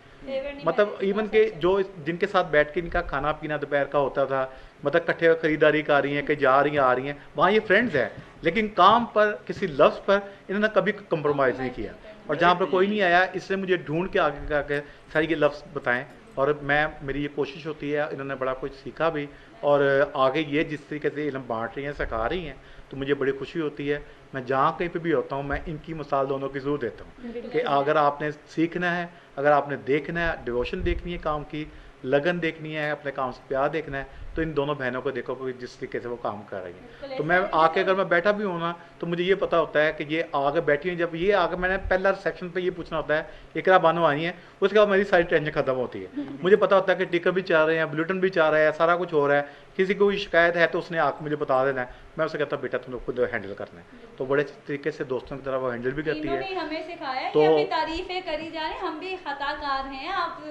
मतलब इवन के जो जिनके साथ बैठ के इनका खाना पीना दोपहर का होता था, मतलब इकट्ठे खरीदारी कर रही हैं कि जा रही हैं आ रही हैं, वहाँ ये फ्रेंड्स हैं, लेकिन काम पर किसी लफ्ज़ पर इन्होंने कभी कंप्रोमाइज़ नहीं किया। और जहाँ पर कोई नहीं आया, इसने मुझे ढूंढ के आगे आके सारी ये लफ्ज़ बताएं, और मेरी ये कोशिश होती है, इन्होंने बड़ा कुछ सीखा भी, और आगे ये जिस तरीके से इल्म बांट रही हैं, सिखा रही हैं, तो मुझे बड़ी खुशी होती है। मैं जहाँ कहीं पे भी होता हूँ, मैं इनकी मिसाल दोनों की ज़रूर देता हूँ कि अगर आपने सीखना है, अगर आपने देखना है, डिवोशन देखनी है, काम की लगन देखनी है, अपने काम से प्यार देखना है, तो इन दोनों बहनों को देखो कि जिस तरीके से वो काम कर रही हैं। तो मैं आके अगर मैं बैठा भी हूँ ना, तो मुझे ये पता होता है कि ये आगे बैठी हैं। जब ये आगे, मैंने पहला सेक्शन पे ये पूछना होता है इकरा बानो आई है, उसके बाद मेरी सारी टेंशन खत्म होती है। मुझे पता होता है कि टिकर भी चाह रहे हैं, बुलेटिन भी चाह रहे हैं, सारा कुछ हो रहा है। किसी को शिकायत है तो उसने आके मुझे बता देना है, मैं उसे कहता बेटा तुम खुद हैंडल करना है। तो बड़े तरीके से दोस्तों की तरह वो हैंडल भी करती है। हमें सिखाया तो कि तारीफें करी जा रही, हम भी खताकार हैं। आप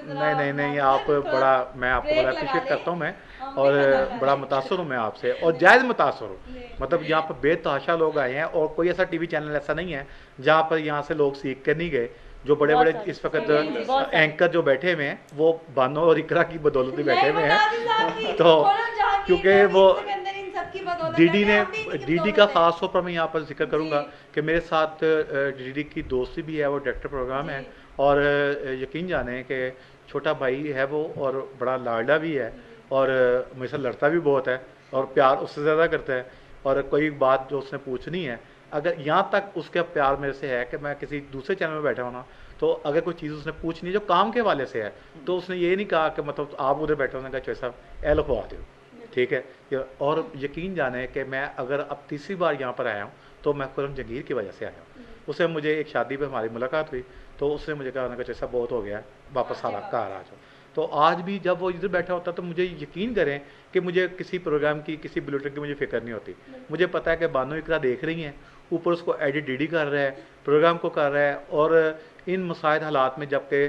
नहीं आप बड़ा, मैं आपको बड़ा अप्रिशिएट करता हूँ मैं, और बड़ा मुतासर हूँ मैं आपसे, और जायज़ मुतासर हूँ। मतलब यहाँ पर बेतहाशा लोग आए हैं, और कोई ऐसा टीवी चैनल ऐसा नहीं है जहाँ पर यहाँ से लोग सीख कर नहीं गए। जो बड़े बड़े इस वक्त एंकर जो बैठे हुए हैं, वो बानो और इकरा की बदौलत ही बैठे हुए हैं। तो क्योंकि वो डीडी का ख़ास तौर पर मैं यहाँ पर जिक्र करूँगा कि मेरे साथ डीडी की दोस्ती भी है, वो डायरेक्टर प्रोग्राम है, और यकीन जाने कि छोटा भाई है वो, और बड़ा लाडला भी है, और मेरे से लड़ता भी बहुत है, और प्यार उससे ज़्यादा करता है। और कोई बात जो उसने पूछनी है, अगर यहाँ तक उसका प्यार मेरे से है कि मैं किसी दूसरे चैनल में बैठा हूँ ना, तो अगर कोई चीज़ उसने पूछनी है जो काम के हवाले से है, तो उसने ये नहीं कहा कि मतलब आप उधर बैठे होने का चौधरी साहब ए लिखवा दो, ठीक है। और यकीन जाने कि मैं अगर अब तीसरी बार यहाँ पर आया हूँ, तो मैं खुरम जंगीर की वजह से आया हूँ। उससे मुझे एक शादी पर हमारी मुलाकात हुई, तो उसने मुझे कहा चौधरी साहब बहुत हो गया, वापस घर आ जाओ। तो आज भी जब वो इधर बैठा होता, तो मुझे यकीन करें कि मुझे किसी प्रोग्राम की, किसी बुलेटिन की मुझे फिक्र नहीं होती। मुझे पता है कि बानो इकरा देख रही हैं, ऊपर उसको एडिट डीडी कर रहा है, प्रोग्राम को कर रहा है, और इन मुसाइद हालात में जबकि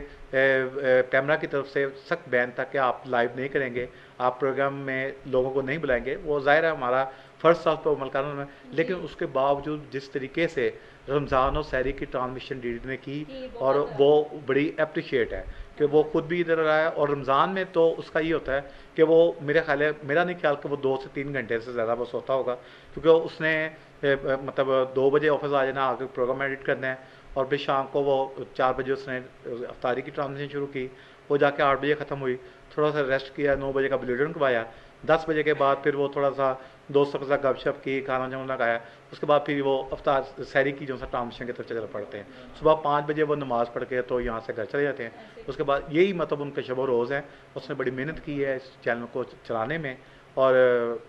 कैमरा की तरफ से सख्त बैन था कि आप लाइव नहीं करेंगे, आप प्रोग्राम में लोगों को नहीं बुलाएंगे, वो ज़ाहिर है हमारा फ़र्ज था उस पर अमल करना में। लेकिन उसके बावजूद जिस तरीके से रमज़ान और सहरी की ट्रांसमिशन डीडी ने की, और वो बड़ी अप्रिशिएट है कि वो खुद भी इधर रहा है। और रमज़ान में तो उसका ये होता है कि वो मेरे ख्याल है, मेरा नहीं ख्याल कि वो 2 से 3 घंटे से ज़्यादा बस होता होगा, क्योंकि उसने मतलब 2 बजे ऑफिस आ जाना, आगे प्रोग्राम एडिट करना है, और फिर शाम को वो 4 बजे उसने अफ्तारी की ट्रांसमिशन शुरू की, वो जाके 8 बजे ख़त्म हुई, थोड़ा सा रेस्ट किया, 9 बजे का बुलेटिन करवाया, 10 बजे के बाद फिर वो थोड़ा सा दोस्तों के साथ गपशप की, खाना जमुना खाया, उसके बाद फिर वो अफ्तार सहरी की जो सा ट्रांसमिशन की तरफ चल पड़ते हैं। सुबह 5 बजे वो नमाज़ पढ़ के तो यहाँ से घर चले जाते हैं। उसके बाद यही मतलब उनके शब रोज़ हैं। उसने बड़ी मेहनत की है इस चैनल को चलाने में, और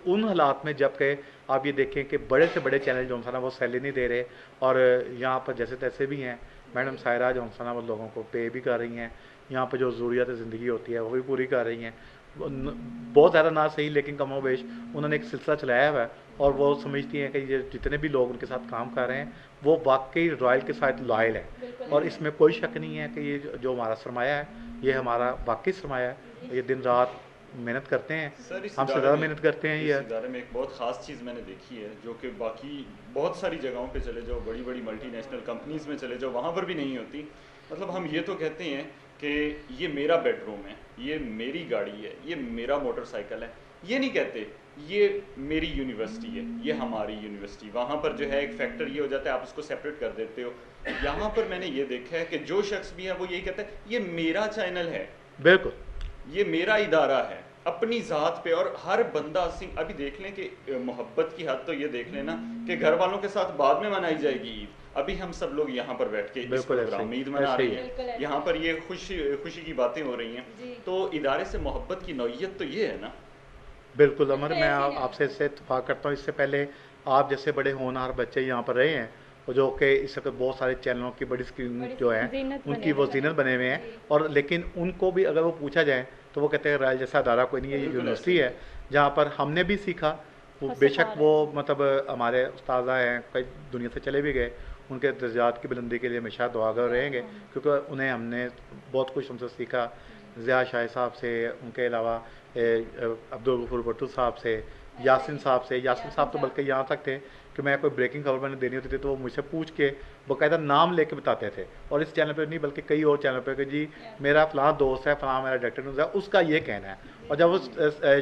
उन हालात में जबकि आप ये देखें कि बड़े से बड़े चैनल जो ना वो सैलरी नहीं दे रहे, और यहाँ पर जैसे तैसे भी हैं। मैडम सायरा जो ना वो लोगों को पे भी कर रही हैं, यहाँ पर जो ज़रूरियात ज़िंदगी होती है वो भी पूरी कर रही हैं। बहुत ज़्यादा ना सही, लेकिन कमोबेश उन्होंने एक सिलसिला चलाया हुआ है, और वो समझती हैं कि ये जितने भी लोग उनके साथ काम कर रहे हैं वो वाकई रॉयल के साथ लॉयल है, और इसमें कोई शक नहीं है कि ये जो हमारा सरमाया है, ये हमारा वाकई सरमाया है। ये दिन रात मेहनत करते हैं, हमसे ज़्यादा मेहनत करते हैं। ये इदारे में एक बहुत ख़ास चीज़ मैंने देखी है, जो कि बाकी बहुत सारी जगहों पे चले जाओ, बड़ी बड़ी मल्टीनेशनल कंपनीज़ में चले जाओ, वहाँ पर भी नहीं होती। मतलब हम ये तो कहते हैं कि ये मेरा बेडरूम है, ये मेरी गाड़ी है, ये मेरा मोटरसाइकिल है, ये नहीं कहते ये मेरी यूनिवर्सिटी है, ये हमारी यूनिवर्सिटी। वहाँ पर जो है एक फैक्टर ये हो जाता है, आप उसको सेपरेट कर देते हो। यहाँ पर मैंने ये देखा है कि जो शख्स भी है वो यही कहता है ये मेरा चैनल है, बिल्कुल ये मेरा इदारा है, अपनी ज़ात पे। और हर बंदा सिंह, अभी देख लें कि मोहब्बत की हद तो ये देख लेना कि घर वालों के साथ बाद में मनाई जाएगी ईद, अभी हम सब लोग यहाँ पर बैठ के इस प्रोग्राम में ईद मना रहे हैं, यहाँ पर ये खुशी की बातें हो रही हैं। तो इदारे से मोहब्बत की नौइयत तो ये है ना। बिल्कुल अमर, मैं आपसे इससे इत्तेफाक करता हूँ। इससे पहले आप जैसे बड़े होनहार बच्चे यहाँ पर रहे हैं, और जो कि इस वक्त बहुत सारे चैनलों की बड़ी स्क्रीन जो है उनकी वो जीनत बने हुए हैं, और लेकिन उनको भी अगर वो पूछा जाए तो वो कहते हैं रॉयल जैसा अदारा कोई नहीं है, ये यूनिवर्सिटी है जहाँ पर हमने भी सीखा। बेशक वो मतलब हमारे उस्तादा हैं, कई दुनिया से चले भी गए, उनके दर्जात की बुलंदी के लिए हमेशा दुआगर रहेंगे, क्योंकि उन्हें हमने बहुत कुछ उनसे सीखा। ज़िया शाह साहब से, उनके अलावा अब्दुल गफूर भट्टू साहब से, यासिन साहब से। यासिन साहब तो बल्कि यहाँ तक थे कि मैं कोई ब्रेकिंग खबर मैंने देनी होती थी तो वो मुझसे पूछ के बाकायदा नाम लेके बताते थे, और इस चैनल पे नहीं बल्कि कई और चैनल पे कि जी मेरा फ़लाँ दोस्त है, फ़लाँ मेरा डायरेक्टर न्यूज़ है, उसका ये कहना है। और जब उस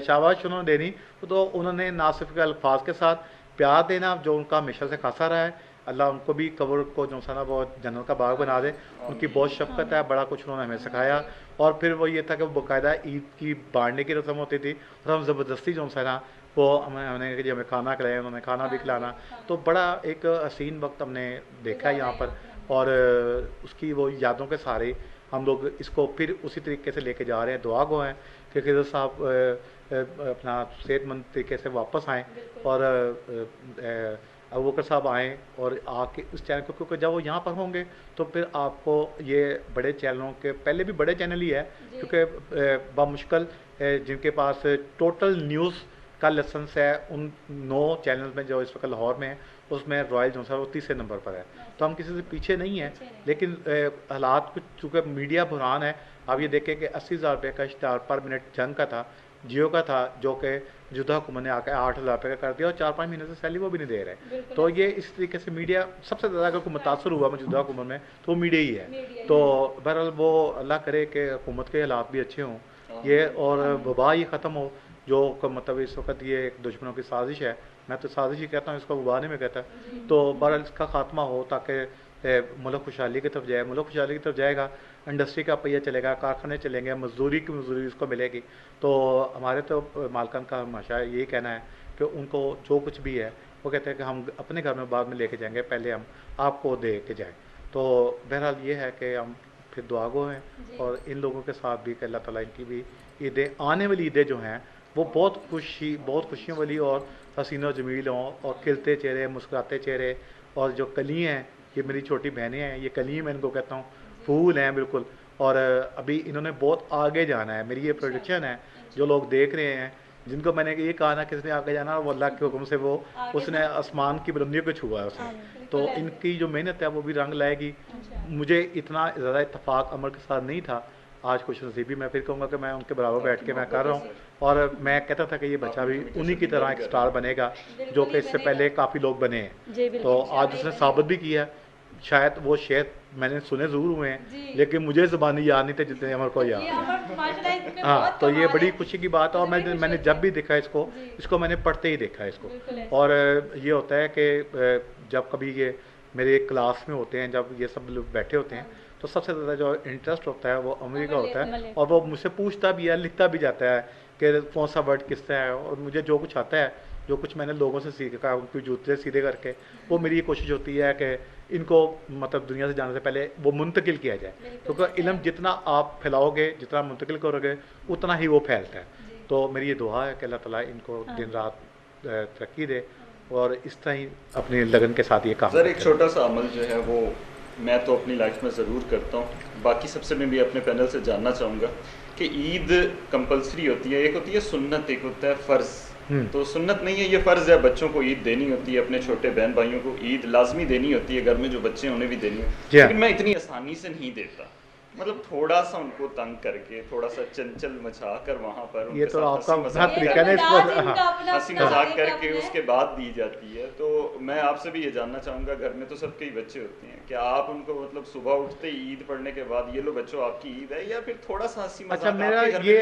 शाबाश उन्होंने देनी तो उन्होंने ना सिर्फ अल्फाज के साथ प्यार देना जो उनका हमेशा से खासा रहा है। अल्लाह उनको भी कब्र को जो सा ना वो जन्नत का बाग बना दे। उनकी बहुत शफ़क़त है, बड़ा कुछ उन्होंने हमें सिखाया। और फिर वो ये था कि वो बाकायदा ईद की बांटने की रस्म होती थी, और हम ज़बरदस्ती जो सा ना वो हमने कि जी हमें खाना खिलाया, उन्होंने खाना भी खिलाना। तो बड़ा एक हसीन वक्त हमने देखा है यहाँ पर, और उसकी वो यादों के सहारे हम लोग इसको फिर उसी तरीके से लेके जा रहे हैं। दुआ गो हैं कि खिज़र साहब अपना सेहतमंद तरीके से वापस आएँ, और अबू बकर साहब आएँ और आके इस चैनल को, क्योंकि जब वो यहाँ पर होंगे तो फिर आपको ये बड़े चैनलों के, पहले भी बड़े चैनल ही है क्योंकि बामुश्किल जिनके पास टोटल न्यूज़ का लाइसेंस है उन 9 चैनल में जो इस वक्त लाहौर में है, उसमें रॉयल जो है वो 30वें नंबर पर है। तो हम किसी से पीछे नहीं हैं, लेकिन हालात कुछ चूँकि मीडिया बुरहान है। आप ये देखें कि 80,000 रुपये का इश्तहार पर मिनट जंग का था, जियो का था, जो कि जुदा हुकूमत ने आकर 8,000 रुपये का कर दिया, और 4-5 महीने से सैलरी वो भी नहीं दे रहे। तो ये इस तरीके से मीडिया सबसे ज़्यादा अगर कोई मुतासर हुआ मौजूदा हुकूमत में तो वो मीडिया ही है। तो बहरहाल वो अल्लाह करे कि हुकूमत के हालात भी अच्छे हों ये, और वबा ये ख़त्म हो जो मतलब इस वक्त ये एक दुश्मनों की साजिश है। मैं तो साजिश ही कहता हूँ, इसको वबा नहीं मैं कहता। तो बहरहाल इसका खात्मा हो ताकि मुल्क खुशहाली की तरफ जाए। मुल्क खुशहाली की तरफ जाएगा, इंडस्ट्री का पहिया चलेगा, कारखाने चलेंगे, मजदूरी की मजदूरी उसको मिलेगी। तो हमारे तो मालकान का हमेशा यही कहना है कि उनको जो कुछ भी है वो कहते हैं कि हम अपने घर में बाद में लेके जाएंगे, पहले हम आपको दे के जाएँ। तो बहरहाल ये है कि हम फिर दुआ गो हैं, और इन लोगों के साथ भी कि अल्लाह ताला इनकी भी ईदें, आने वाली ईदें जो हैं वो बहुत खुशियों वाली और हसीन और जमील हों, और खिलते चेहरे, मुस्कुराते चेहरे। और जो कली हैं, ये मेरी छोटी बहनें हैं, ये कली मैं इनको कहता हूँ, फूल हैं बिल्कुल। और अभी इन्होंने बहुत आगे जाना है। मेरी ये प्रोडिक्शन है, जो लोग देख रहे हैं, जिनको मैंने ये कहा ना किसने आगे जाना, वो अल्लाह के हुक्म से वो उसने आसमान की बुलंदियों को छुआ है उसने। तो इनकी जो मेहनत है वो भी रंग लाएगी। मुझे इतना ज़्यादा इत्तेफाक अमल के साथ नहीं था, आज खुश नसीबी मैं फिर कहूँगा कि मैं उनके बराबर बैठ के मैं कर रहा हूँ। और मैं कहता था कि ये बच्चा भी उन्हीं की तरह एक स्टार बनेगा जो कि इससे पहले काफ़ी लोग बने हैं। तो आज उसने साबित भी किया। शायद वो शेर मैंने सुने ज़रूर हुए हैं, लेकिन मुझे ज़बानी याद नहीं थे जितने अमर को याद। हाँ, तो ये बड़ी खुशी की बात है। और मैंने जब भी देखा इसको मैंने पढ़ते ही देखा इसको। और ये होता है कि जब कभी ये मेरे क्लास में होते हैं, जब ये सब लोग बैठे होते हैं, तो सबसे ज़्यादा जो इंटरेस्ट होता है वो अमरी का होता है। और वो मुझसे पूछता भी है, लिखता भी जाता है कि कौन सा वर्ड किसका है। और मुझे जो कुछ आता है, जो कुछ मैंने लोगों से सीखा, उनकी जूते सीधे करके, वो मेरी कोशिश होती है कि इनको मतलब दुनिया से जाने से पहले वो मुंतकिल किया जाए, क्योंकि इल्म जितना आप फैलाओगे, जितना मुंतकिल करोगे, उतना ही वो फैलता है। तो मेरी ये दुआ है कि अल्लाह ताला इनको दिन रात तरक्की दे, और इस तरह ही अपनी लगन के साथ ये काम। सर, एक छोटा सा अमल जो है वो मैं तो अपनी लाइफ में ज़रूर करता हूँ, बाकी सबसे मैं भी अपने पैनल से जानना चाहूँगा कि ईद कंपलसरी होती है, एक होती है सुन्नत, एक होता है फ़र्ज़। तो सुन्नत नहीं है, ये फ़र्ज़ है, बच्चों को ईद देनी होती है, अपने छोटे बहन भाइयों को ईद लाजमी देनी होती है, घर में जो बच्चे हैं उन्हें भी देनी होती है। लेकिन मैं इतनी आसानी से नहीं देता, मतलब थोड़ा सा उनको तंग करके, थोड़ा सा चंचल मचा कर वहाँ पर ये तो आपका तरीका है, हंसी मजाक करके उसके बाद दी जाती है। तो मैं आपसे भी ये जानना चाहूँगा, घर में तो सबके ही बच्चे होते हैं, क्या आप उनको मतलब सुबह उठते ही ईद पढ़ने के बाद ये लो बच्चों आपकी ईद है, या फिर थोड़ा सा हंसी मजाक? अच्छा, मेरा ये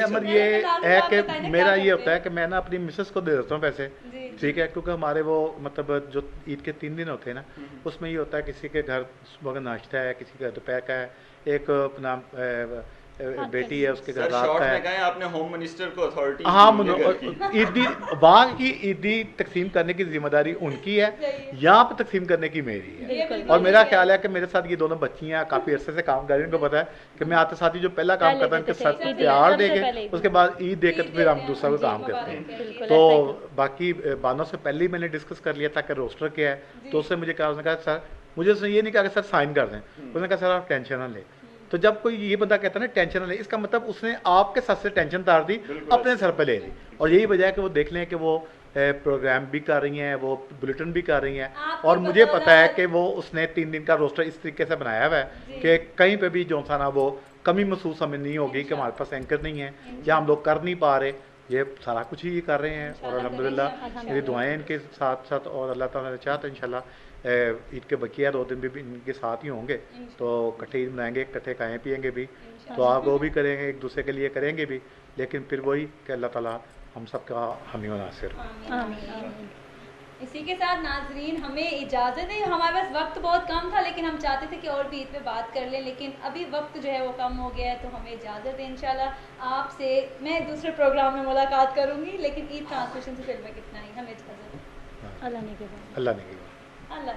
है कि मेरा ये होता है कि मैं ना अपनी मिसेस को दे देता हूँ पैसे, ठीक है, क्योंकि हमारे वो मतलब जो ईद के 3 दिन होते हैं ना, उसमें ये होता है किसी के घर सुबह का नाश्ता है, किसी का दोपहर का है, एक अपना बेटी है उसके घर सर रात शॉर्ट का में है। गए आपने होम मिनिस्टर को अथॉरिटी हाँ, ईदी वहाँ की ईदी तकसीम करने की जिम्मेदारी उनकी है, यहाँ पे तकसीम करने की मेरी है। बिल्कुल। और मेरा ख्याल है कि मेरे साथ ये दोनों बच्ची हैं, काफ़ी अरसे से काम कर रही हैं, उनको पता है कि मैं आते साथ ही जो पहला काम करता हूँ, इनके साथ प्यार देंगे, उसके बाद ईद देकर फिर हम दूसरा कोई काम करते हैं। तो बाकी बानों से पहले ही मैंने डिस्कस कर लिया था कि रोस्टर क्या है, तो उससे मुझे कहा, उसने कहा सर, मुझे उसने ये नहीं कहा कि सर साइन कर दें, उसने कहा सर आप टेंशन ना ले। तो जब कोई ये बंदा कहता है ना टेंशन ना ले, इसका मतलब उसने आपके साथ से टेंशन तार दी, अपने सर पे ले ली। और यही वजह है कि वो देख लें कि वो प्रोग्राम भी कर रही हैं, वो बुलेटिन भी कर रही हैं, और मुझे पता है कि वो उसने 3 दिन का रोस्टर इस तरीके से बनाया हुआ है कि कहीं पे भी जो सा ना वो कमी महसूस हमें नहीं होगी कि हमारे पास एंकर नहीं है या हम लोग कर नहीं पा रहे, ये सारा कुछ ही कर रहे हैं। और अल्हम्दुलिल्लाह मेरी दुआएं इनके साथ साथ, और अल्लाह ताला चाहता है इंशाल्लाह ईद के बकिया 2 दिन भी इनके साथ ही होंगे, तो इकट्ठे ईद मनाएंगे, इकट्ठे खाएँ पिएंगे भी, तो आप वो भी करेंगे, एक दूसरे के लिए करेंगे भी, लेकिन फिर वही कि अल्लाह ताला हम सब का हामी व नासिर। इसी के साथ नाजरीन हमें इजाज़त है, हमारे पास वक्त बहुत कम था, लेकिन हम चाहते थे कि और भी ईद पे बात कर लें, लेकिन अभी वक्त जो है वो कम हो गया है, तो हमें इजाज़त है। इंशाल्लाह आपसे मैं दूसरे प्रोग्राम में मुलाकात करूँगी, लेकिन ईद ट्रांसमिशन से फिल्म में कितना ही, हमें इजाज़त है। अल्लाह ने के बाद अल्लाह